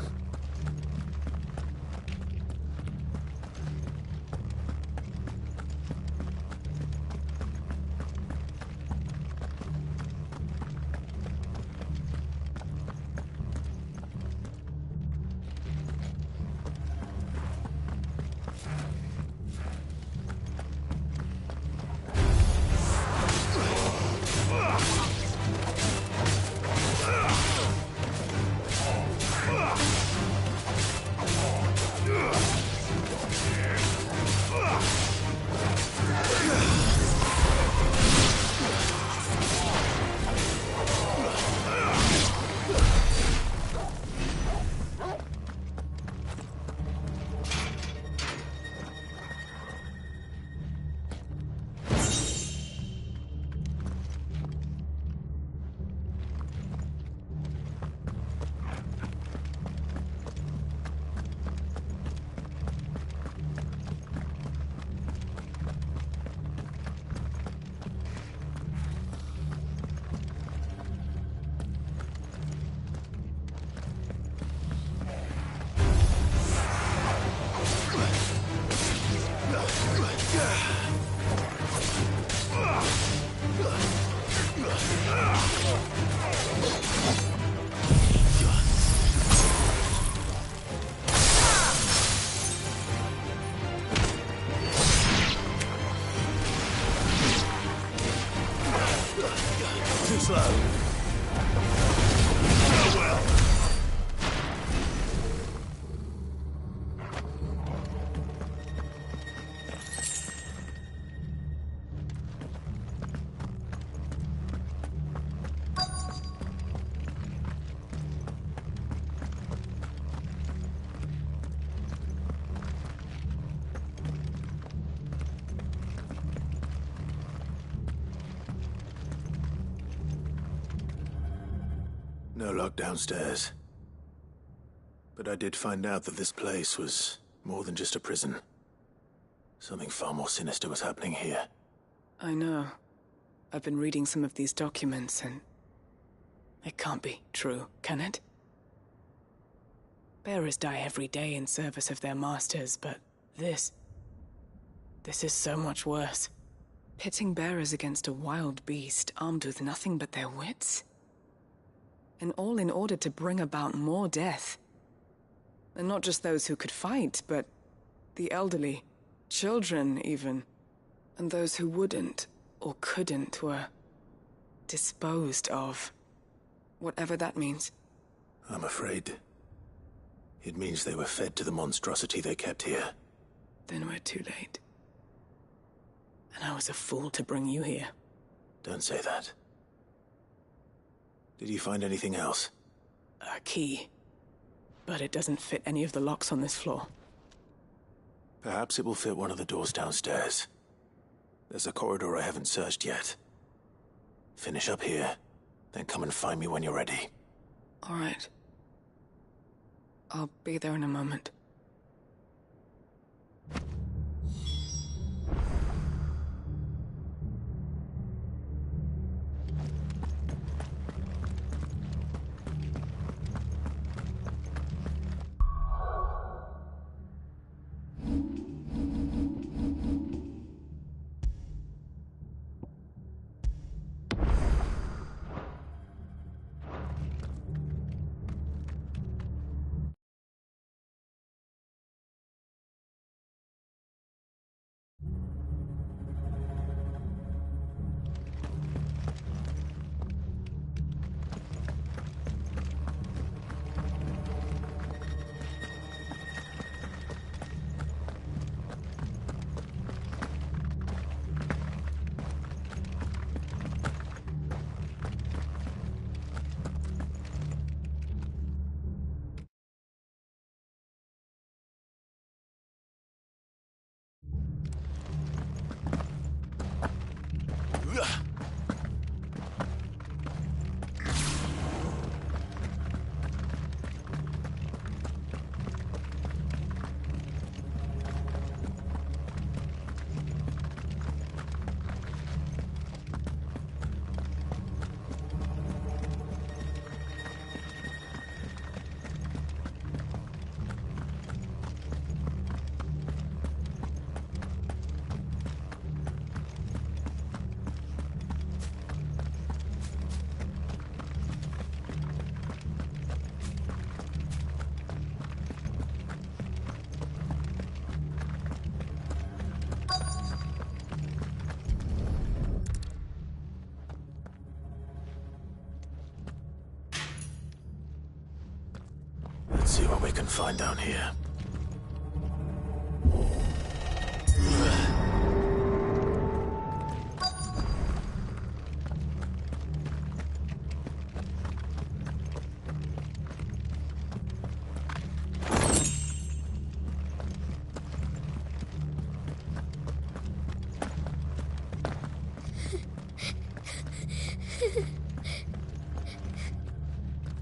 Too slow. Oh well. No lock downstairs. But I did find out that this place was more than just a prison. Something far more sinister was happening here.
I know. I've been reading some of these documents and... it can't be true, can it? Bearers die every day in service of their masters, but this is so much worse. Pitting bearers against a wild beast armed with nothing but their wits? And all in order to bring about more death. And not just those who could fight, but the elderly, children even. And those who wouldn't or couldn't were disposed of. Whatever that means.
I'm afraid it means they were fed to the monstrosity they kept here.
Then we're too late. And I was a fool to bring you here.
Don't say that. Did you find anything else?
A key. But it doesn't fit any of the locks on this floor.
Perhaps it will fit one of the doors downstairs. There's a corridor I haven't searched yet. Finish up here, then come and find me when you're ready.
All right. I'll be there in a moment.
Let's see what we can find down here.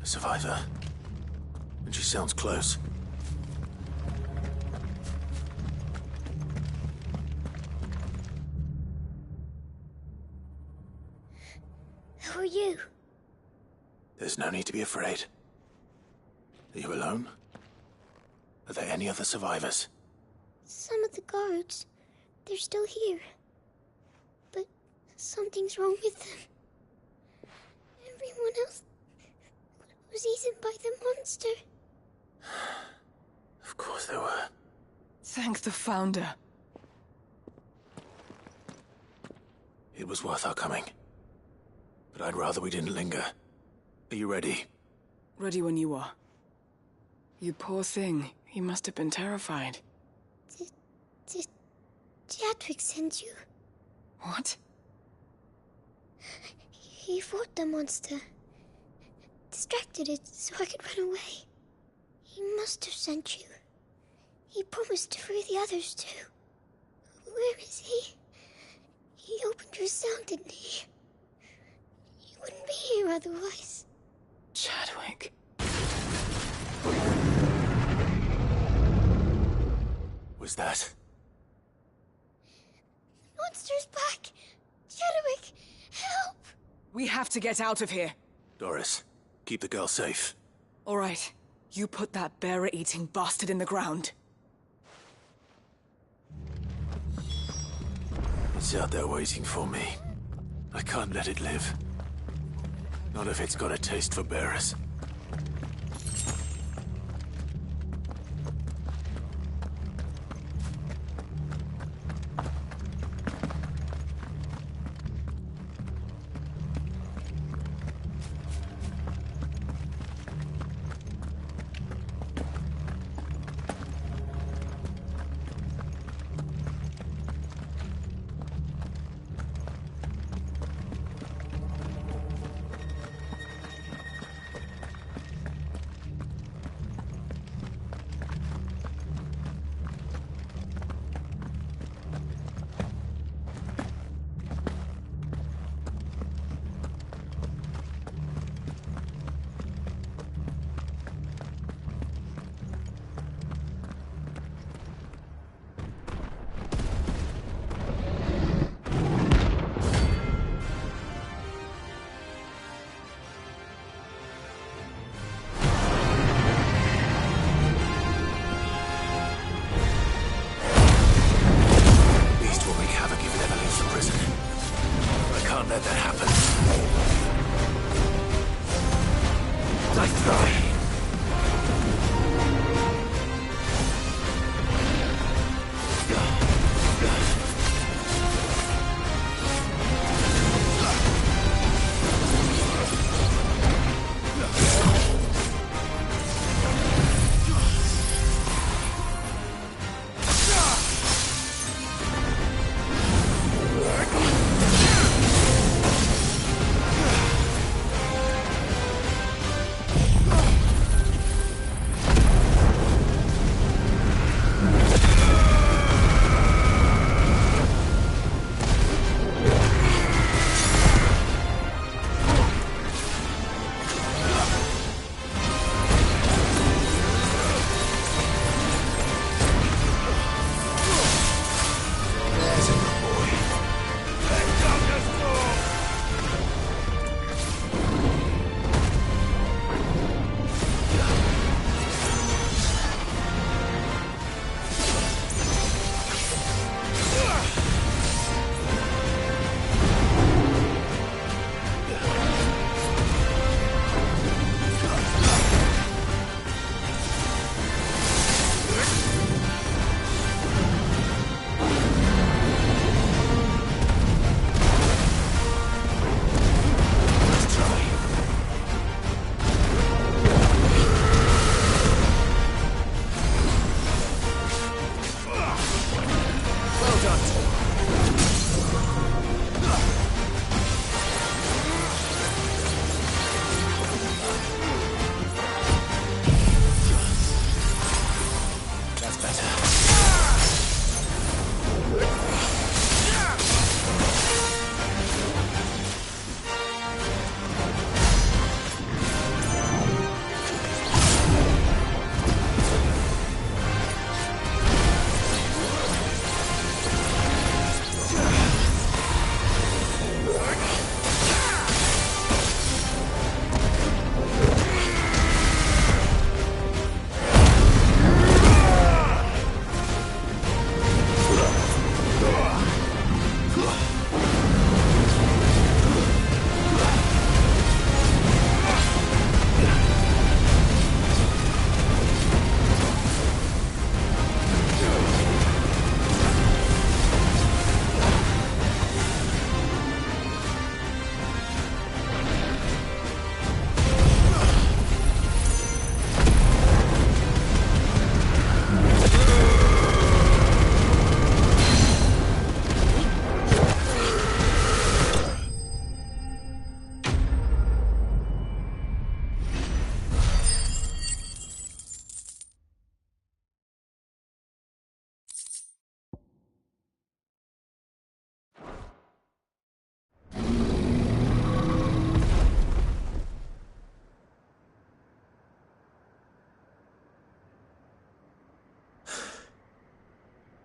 A survivor. And she sounds close.
Who are you?
There's no need to be afraid. Are you alone? Are there any other survivors?
Some of the guards. They're still here. But something's wrong with them. Everyone else was eaten by the monster.
Of course there were.
Thank the Founder.
It was worth our coming. But I'd rather we didn't linger. Are you ready?
Ready when you are. You poor thing. You must have been terrified.
Did Chadwick send you?
What?
He fought the monster. Distracted it so I could run away. He must have sent you. He promised to free the others too. Where is he? He opened your cell, didn't he? He wouldn't be here otherwise.
Chadwick.
Was that?
Monster's back! Chadwick, help!
We have to get out of here.
Doris, keep the girl safe.
All right. You put that bearer-eating bastard in the ground.
It's out there waiting for me. I can't let it live. Not if it's got a taste for bearers.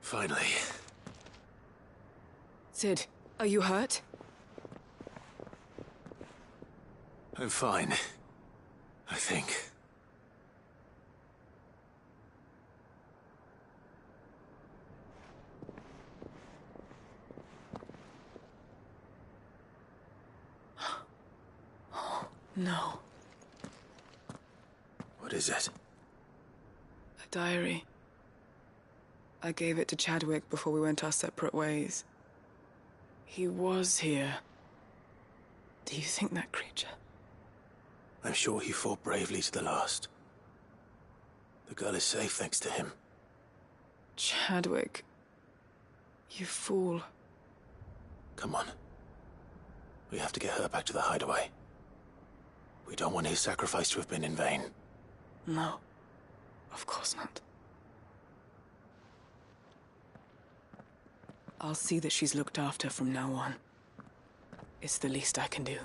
Finally.
Sid, are you hurt?
I'm fine. I think.
No.
What is it?
A diary. I gave it to Chadwick before we went our separate ways. He was here. Do you think that creature?
I'm sure he fought bravely to the last. The girl is safe thanks to him.
Chadwick. You fool.
Come on. We have to get her back to the hideaway. We don't want his sacrifice to have been in vain.
No. Of course not. I'll see that she's looked after from now on. It's the least I can do.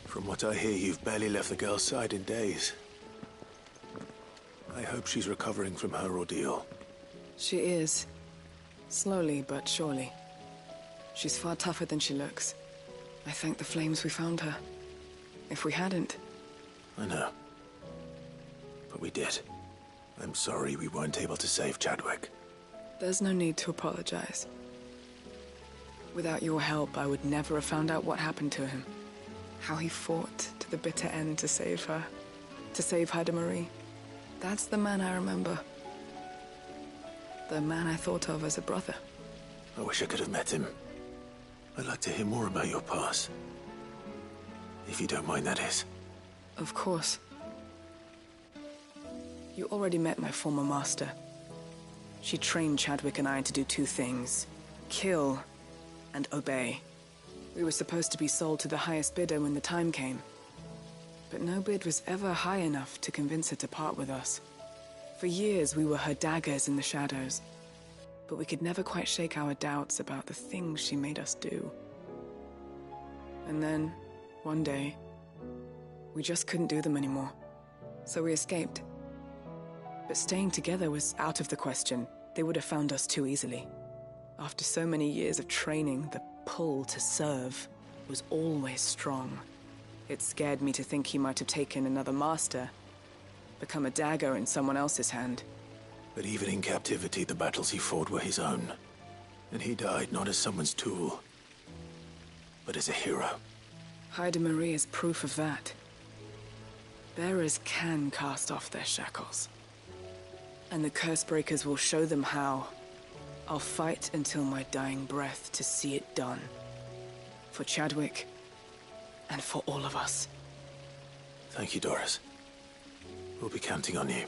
From what I hear, you've barely left the girl's side in days. I hope she's recovering from her ordeal.
She is. Slowly but surely. She's far tougher than she looks. I thank the flames we found her. If we hadn't...
I know. But we did. I'm sorry we weren't able to save Chadwick.
There's no need to apologize. Without your help, I would never have found out what happened to him. How he fought to the bitter end to save her. To save Haida Marie. That's the man I remember. The man I thought of as a brother.
I wish I could have met him. I'd like to hear more about your past. If you don't mind, that is.
Of course. You already met my former master. She trained Chadwick and I to do two things. Kill and obey. We were supposed to be sold to the highest bidder when the time came. But no bid was ever high enough to convince her to part with us. For years, we were her daggers in the shadows. But we could never quite shake our doubts about the things she made us do. And then, one day, we just couldn't do them anymore. So we escaped. But staying together was out of the question. They would have found us too easily. After so many years of training, the pull to serve was always strong. It scared me to think he might have taken another master, become a dagger in someone else's hand.
But even in captivity, the battles he fought were his own. And he died not as someone's tool, but as a hero.
Haida Marie is proof of that. Bearers can cast off their shackles. And the Cursebreakers will show them how. I'll fight until my dying breath to see it done. For Chadwick, and for all of us.
Thank you, Doris. We'll be counting on you.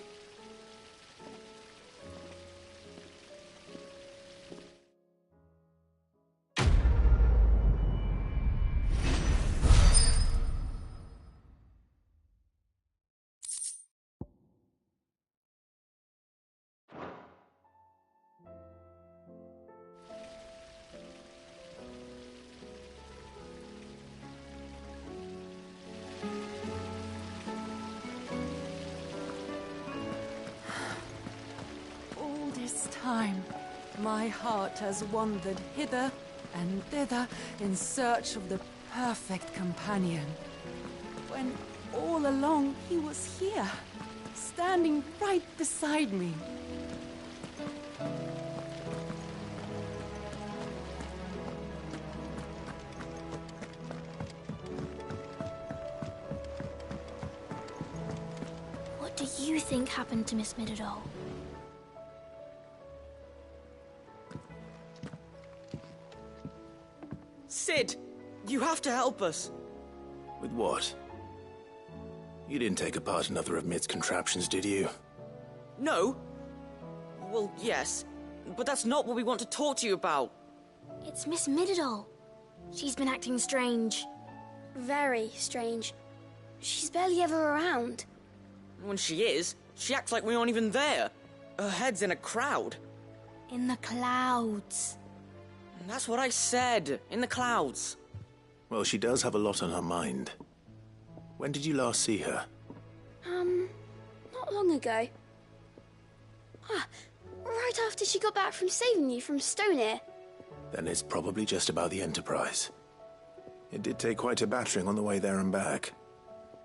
Time, my heart has wandered hither and thither in search of the perfect companion. When all along he was here, standing right beside me.
What do you think happened to Miss Midadol?
Sid, you have to help us.
With what? You didn't take apart another of Mid's contraptions, did you?
No. Well, yes. But that's not what we want to talk to you about.
It's Miss Midadol. She's been acting strange. Very strange. She's barely ever around.
When she is, she acts like we aren't even there. Her head's in a crowd.
In the clouds.
That's what I said. In the clouds.
Well, she does have a lot on her mind. When did you last see her?
Not long ago. Right after she got back from saving you from Stonehenge.
Then it's probably just about the Enterprise. It did take quite a battering on the way there and back.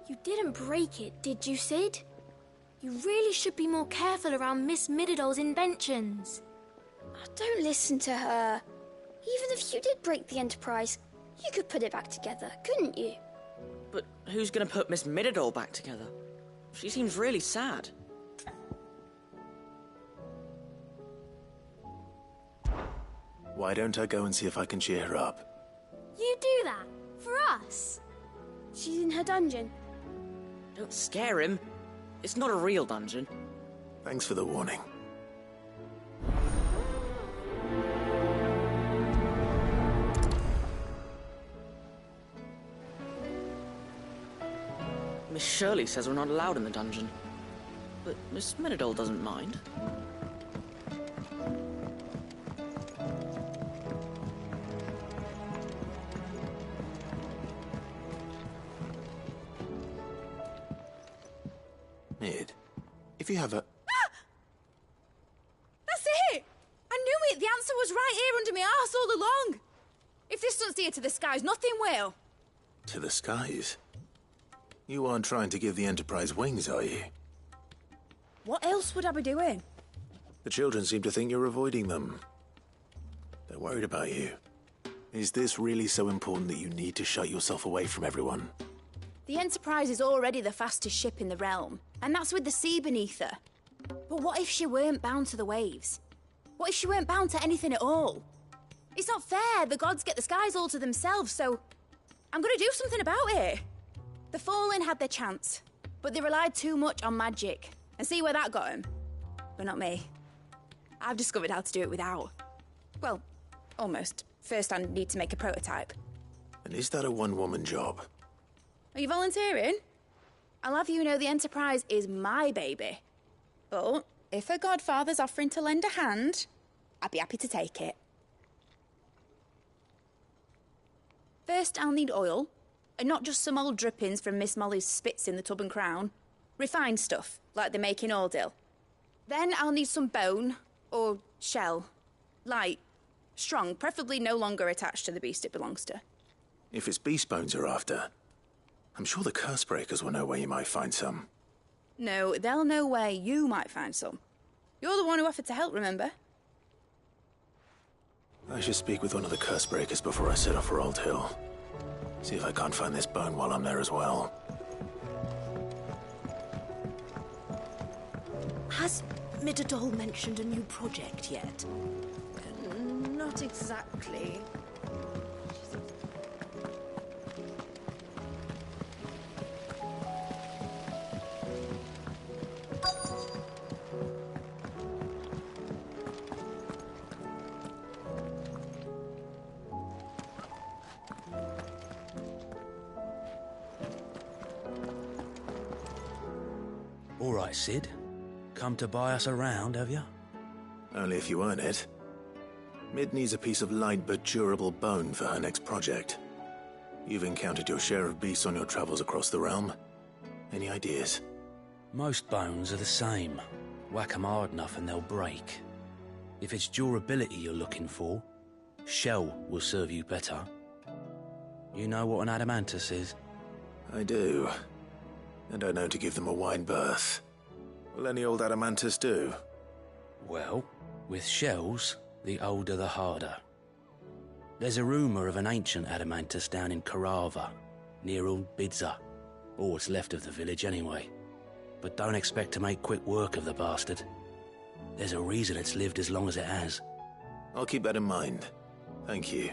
You didn't break it, did you, Sid? You really should be more careful around Miss Mididol's inventions. Oh, don't listen to her. Even if you did break the Enterprise, you could put it back together, couldn't you?
But who's gonna put Miss Mididol back together? She seems really sad.
Why don't I go and see if I can cheer her up?
You do that? For us? She's in her dungeon.
Don't scare him. It's not a real dungeon.
Thanks for the warning.
Miss Shirley says we're not allowed in the dungeon. But Miss Mididol doesn't mind.
Mid, if you have a...
That's it! I knew it! The answer was right here under my arse all along! If this doesn't steer to the skies, nothing will.
To the skies? You aren't trying to give the Enterprise wings, are you?
What else would I be doing?
The children seem to think you're avoiding them. They're worried about you. Is this really so important that you need to shut yourself away from everyone?
The Enterprise is already the fastest ship in the realm, and that's with the sea beneath her. But what if she weren't bound to the waves? What if she weren't bound to anything at all? It's not fair. The gods get the skies all to themselves, so I'm gonna do something about it. The Fallen had their chance, but they relied too much on magic. And see where that got them? But not me. I've discovered how to do it without. Well, almost. First I need to make a prototype.
And is that a one-woman job?
Are you volunteering? I'll have you know the Enterprise is my baby. But if her godfather's offering to lend a hand, I'd be happy to take it. First, I'll need oil, and not just some old drippings from Miss Molly's spits in the Tub and Crown. Refined stuff, like they make in Ordill. Then I'll need some bone, or shell. Light, strong, preferably no longer attached to the beast it belongs to.
If it's beast bones you're after, I'm sure the curse breakers will know where you might find some.
No, they'll know where you might find some. You're the one who offered to help, remember?
I should speak with one of the curse breakers before I set off for Old Hill. See if I can't find this bone while I'm there as well.
Has Mididol mentioned a new project yet?
Not exactly.
All right, Sid. Come to buy us around, have you?
Only if you earn it. Mid needs a piece of light but durable bone for her next project. You've encountered your share of beasts on your travels across the realm. Any ideas?
Most bones are the same. Whack 'em hard enough and they'll break. If it's durability you're looking for, shell will serve you better. You know what an adamantus is?
I do. And I know to give them a wide berth. Will any old adamantus do?
Well, with shells, the older the harder. There's a rumour of an ancient adamantus down in Karava, near Old Bidza. Or what's left of the village anyway. But don't expect to make quick work of the bastard. There's a reason it's lived as long as it has.
I'll keep that in mind. Thank you.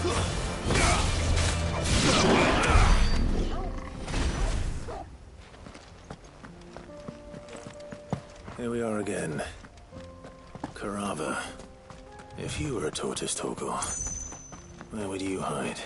Here we are again. Carava. If you were a tortoise, Torgor, where would you hide?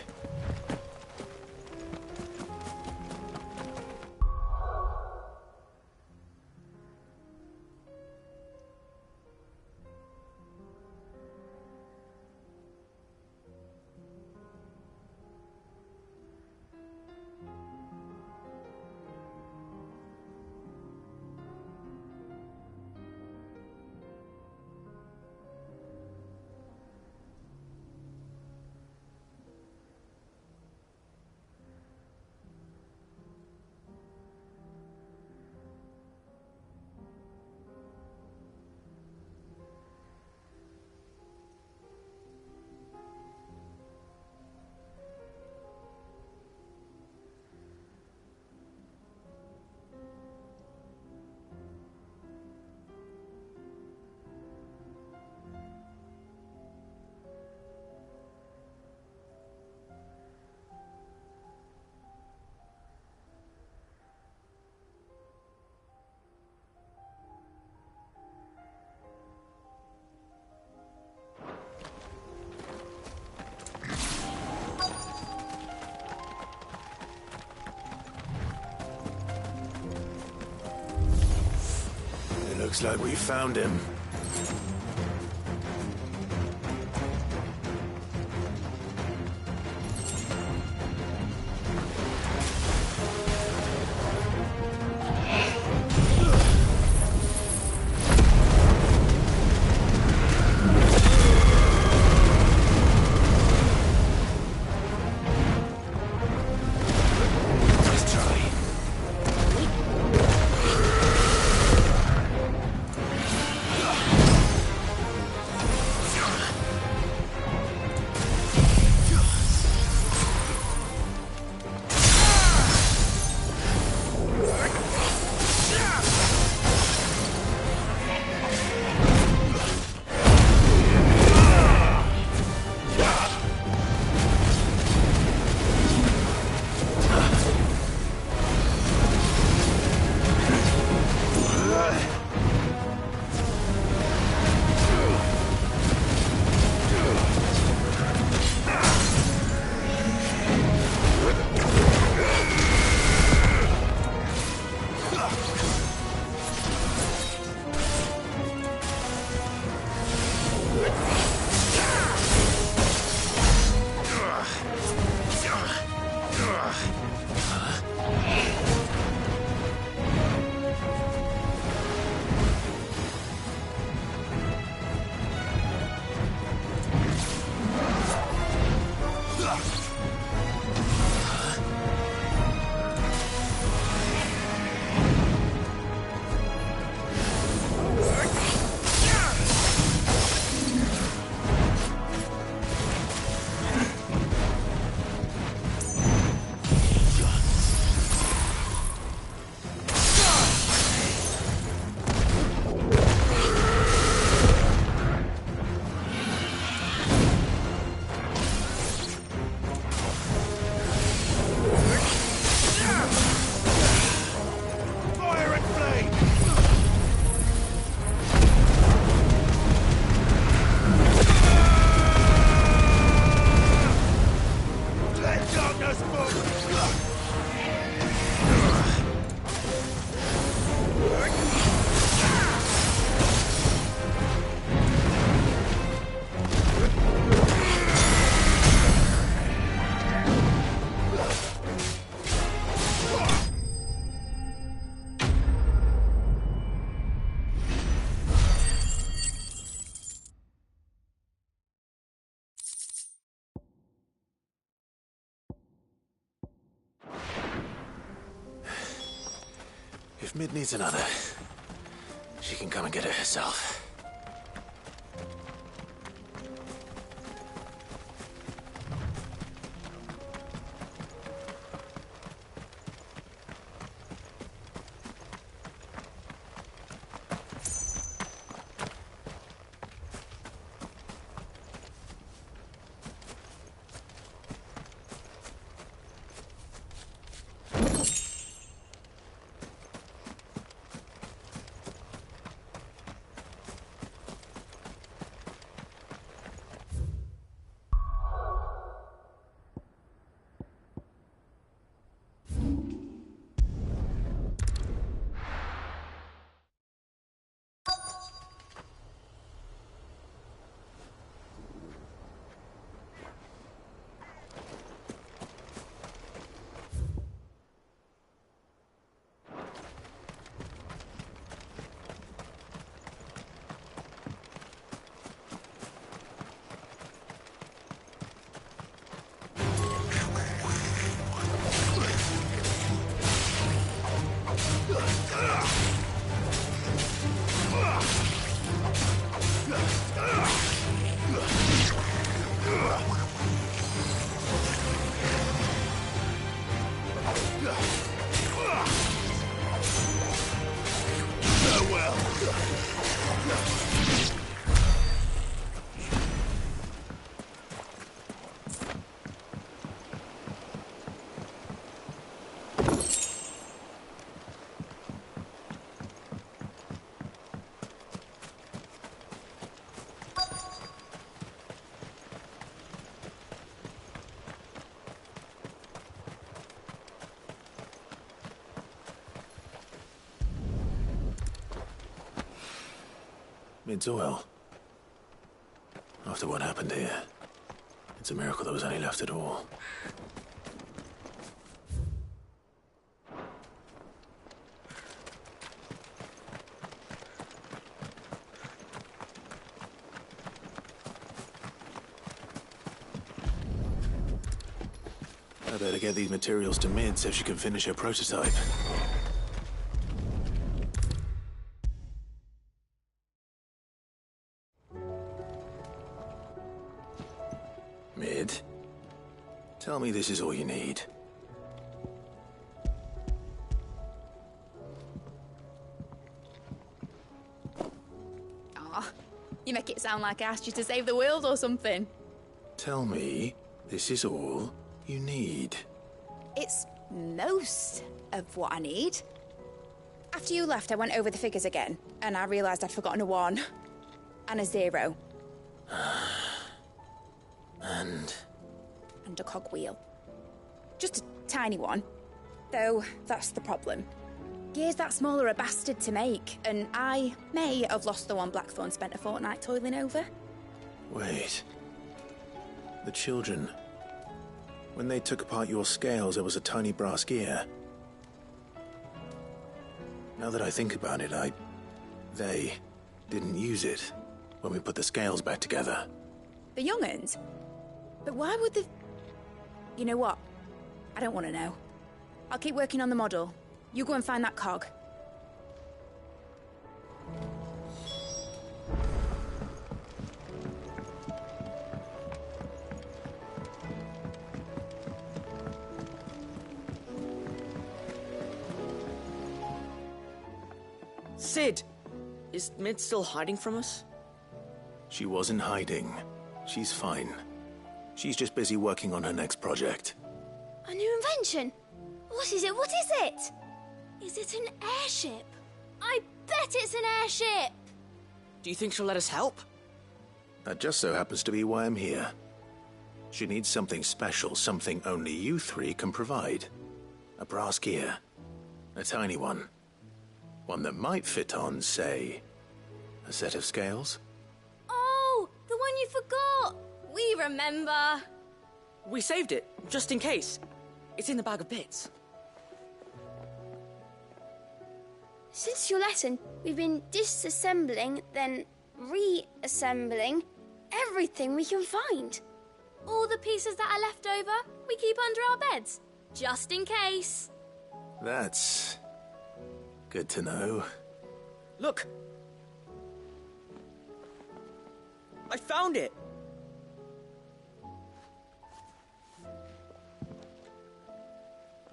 Looks like we found him. If Mid needs another, she can come and get it herself. Mid's oil. After what happened here, it's a miracle there was any left at all. I better get these materials to Mid so she can finish her prototype. Mid, tell me this is all you need.
Aw, you make it sound like I asked you to save the world or something.
Tell me this is all you need.
It's most of what I need. After you left, I went over the figures again, and I realised I'd forgotten a 1 and a 0.
And
a cogwheel. Just a tiny one. Though, that's the problem. Gears that small are a bastard to make, and I may have lost the one Blackthorn spent a fortnight toiling over.
wait. The children. When they took apart your scales, there was a tiny brass gear. Now that I think about it, they didn't use it when we put the scales back together.
The young'uns? But why would the... You know what? I don't want to know. I'll keep working on the model. You go and find that cog.
Sid! Is Mid still hiding from us?
She wasn't hiding. She's fine. She's just busy working on her next project.
A new invention? What is it? What is it? Is it an airship? I bet it's an airship!
Do you think she'll let us help?
That just so happens to be why I'm here. She needs something special, something only you three can provide. A brass gear. A tiny one. One that might fit on, say, a set of scales?
Oh, the one you forgot! We remember!
We saved it, just in case. It's in the bag of bits.
Since your lesson, we've been disassembling, then reassembling everything we can find. All the pieces that are left over, we keep under our beds, just in case.
That's good to know.
Look! I found it!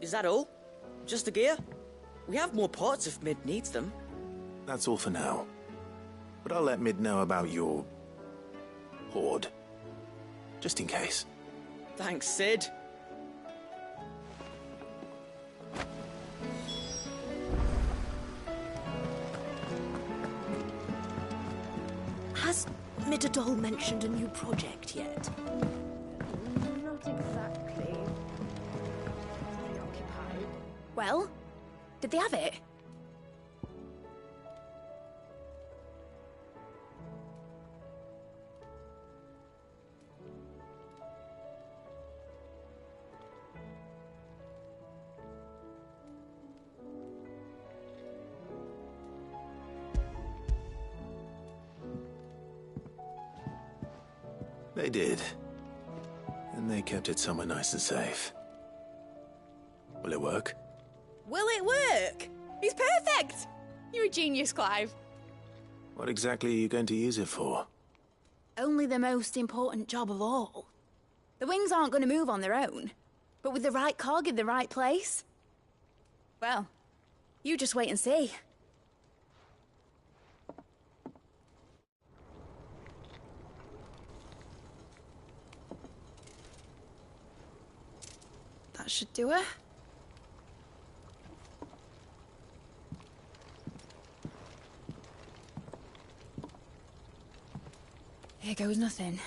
Is that all? Just the gear? We have more parts if Mid needs them.
That's all for now. But I'll let Mid know about your hoard. Just in case.
Thanks, Sid.
Has Midadol mentioned a new project yet?
Not exactly. Preoccupied. Well, did they have it?
They did. And they kept it somewhere nice and safe. Will it work?
Will it work? He's perfect! You're a genius, Clive.
What exactly are you going to use it for?
Only the most important job of all. The wings aren't going to move on their own. But with the right cog in the right place... Well, you just wait and see. That should do it. Here goes nothing.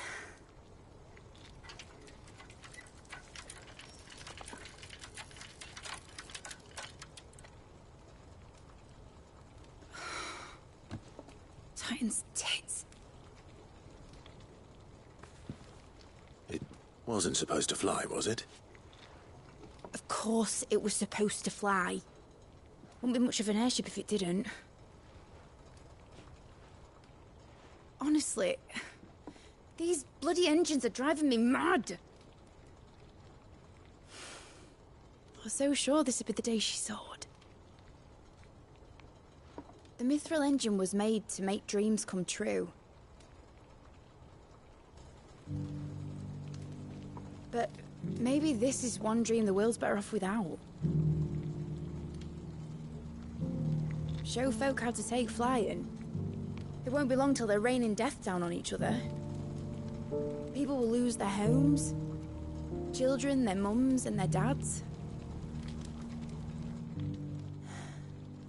Titan's tick.
Wasn't supposed to fly, was it?
Of course it was supposed to fly. Wouldn't be much of an airship if it didn't. Honestly, these bloody engines are driving me mad. I was so sure this would be the day she soared. The Mithril engine was made to make dreams come true. But maybe this is one dream the world's better off without. Show folk how to take flying. It won't be long till they're raining death down on each other. People will lose their homes. Children, their mums and their dads.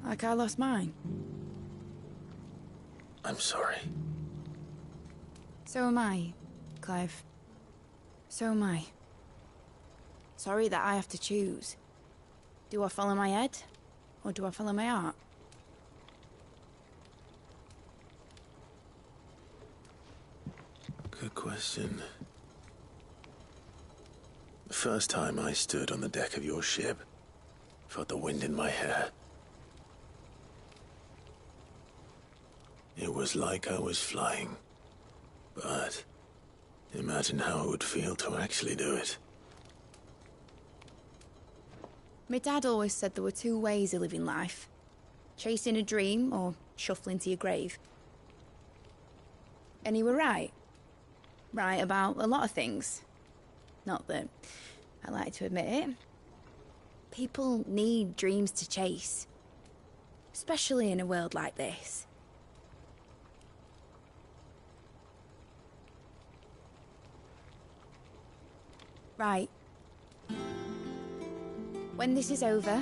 Like I lost mine.
I'm sorry.
So am I, Clive. So am I. Sorry that I have to choose. Do I follow my head, or do I follow my heart?
Good question. The first time I stood on the deck of your ship, felt the wind in my hair. It was like I was flying. But imagine how it would feel to actually do it.
My dad always said there were two ways of living life. Chasing a dream or shuffling to your grave. And he were right. Right about a lot of things. Not that I like to admit it. People need dreams to chase. Especially in a world like this. Right. When this is over,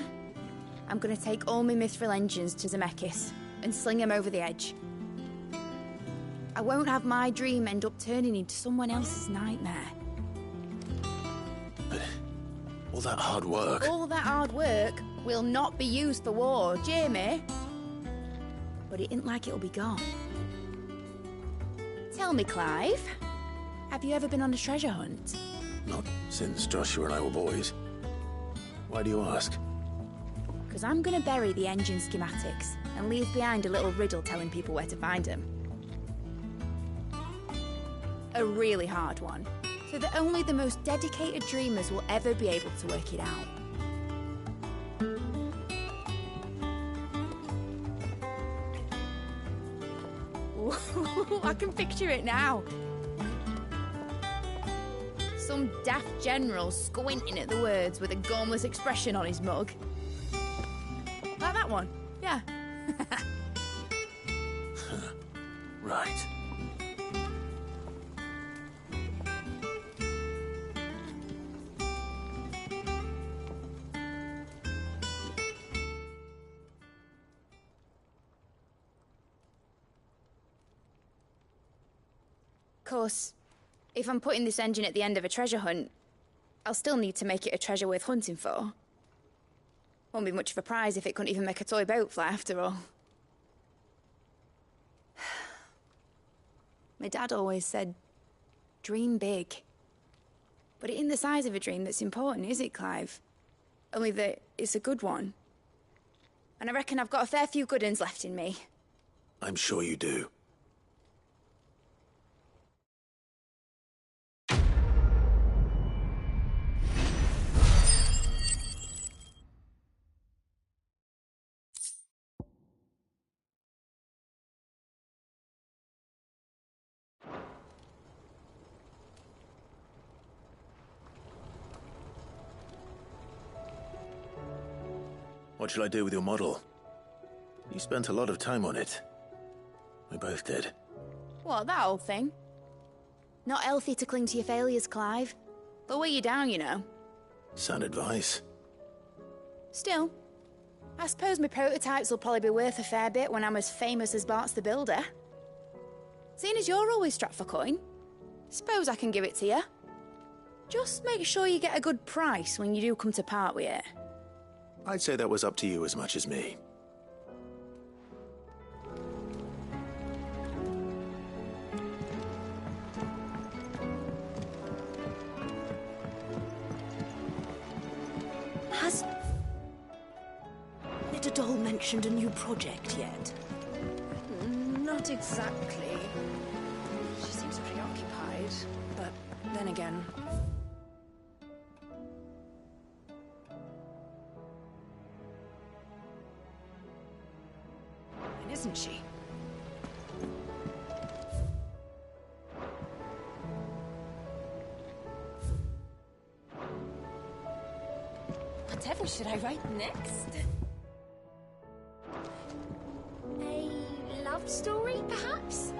I'm gonna take all my Mithril engines to Zemeckis and sling them over the edge. I won't have my dream end up turning into someone else's nightmare.
But all that hard work...
All that hard work will not be used for war, Jamie. But it ain't like it'll be gone. Tell me, Clive, have you ever been on a treasure hunt?
Not since Joshua and I were boys. Why do you ask?
Because I'm going to bury the engine schematics and leave behind a little riddle telling people where to find them. A really hard one, so that only the most dedicated dreamers will ever be able to work it out. Ooh, I can picture it now. Some daft general squinting at the words with a gormless expression on his mug. Like that one, yeah.
Right.
Of course, if I'm putting this engine at the end of a treasure hunt, I'll still need to make it a treasure worth hunting for. Won't be much of a prize if it couldn't even make a toy boat fly after all. My dad always said, dream big. But it ain't the size of a dream that's important, is it, Clive? Only that it's a good one. And I reckon I've got a fair few good uns left in me.
I'm sure you do. What shall I do with your model? You spent a lot of time on it. We both did.
What, that old thing? Not healthy to cling to your failures, Clive. They'll weigh you down, you know.
Sound advice.
Still, I suppose my prototypes will probably be worth a fair bit when I'm as famous as Bart's the Builder. Seeing as you're always strapped for coin, suppose I can give it to you. Just make sure you get a good price when you do come to part with it.
I'd say that was up to you as much as me.
Has Nitterdal mentioned a new project yet?
Not exactly. She seems preoccupied, but then again... And isn't she?
Whatever should I write next? A love story, perhaps?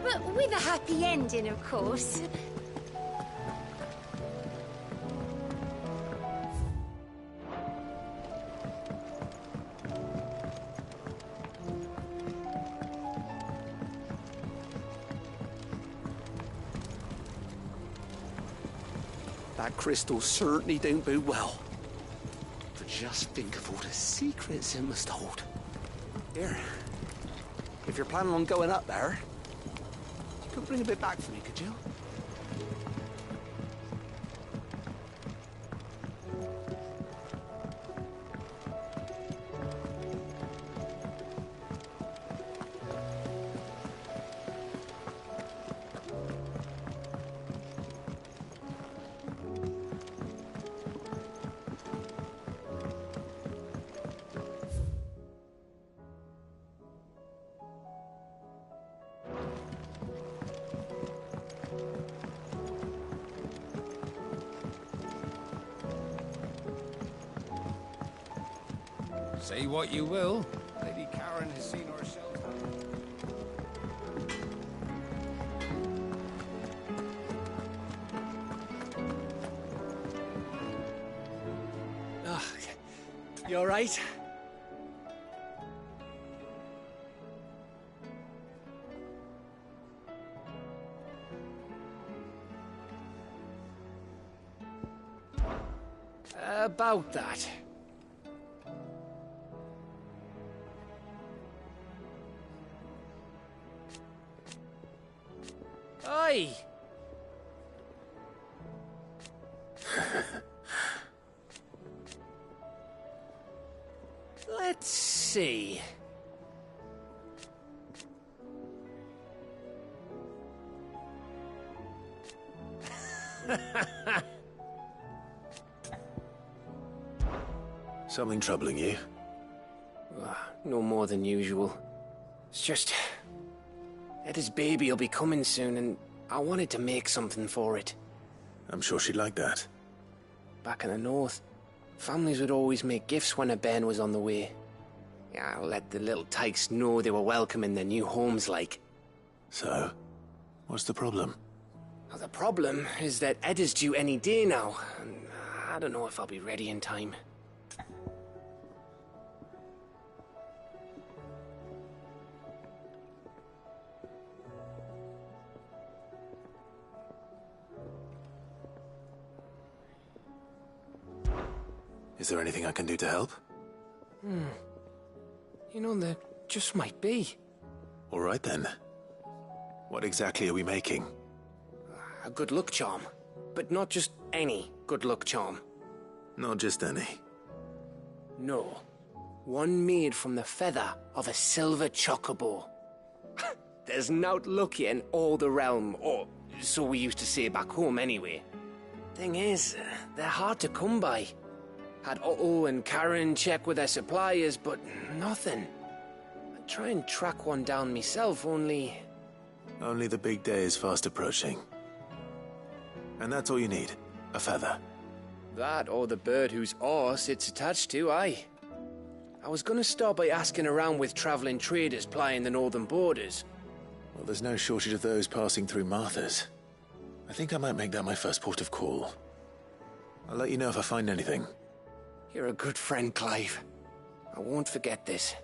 But with a happy ending, of course.
That crystal certainly don't bode well. But just think of all the secrets it must hold. Here, if you're planning on going up there, you could bring a bit back for me, could you?
Say what you will, Lady Karen has seen ourselves.
Oh, you all right? About that. Oi! Let's see.
Something troubling you?
No more than usual. It's just... Eda's baby will be coming soon, and I wanted to make something for it.
I'm sure she'd like that.
Back in the north, families would always make gifts when a bairn was on the way. Yeah, I'll let the little tykes know they were welcome in their new homes, like.
So, what's the problem?
Well, the problem is that Eda's due any day now, and I don't know if I'll be ready in time.
Is there anything I can do to help?
You know, there just might be.
All right then. What exactly are we making?
A good luck charm. But not just any good luck charm.
Not just any.
No. One made from the feather of a silver chocobo. There's naught lucky in all the realm, or so we used to say back home anyway. Thing is, they're hard to come by. Had Otto and Karen check with their suppliers, but nothing. I'd try and track one down myself, only...
Only the big day is fast approaching. And that's all you need, a feather.
That or the bird whose horse it's attached to, aye. I was gonna start by asking around with traveling traders plying the northern borders.
Well, there's no shortage of those passing through Martha's. I think I might make that my first port of call. I'll let you know if I find anything.
You're a good friend, Clive. I won't forget this.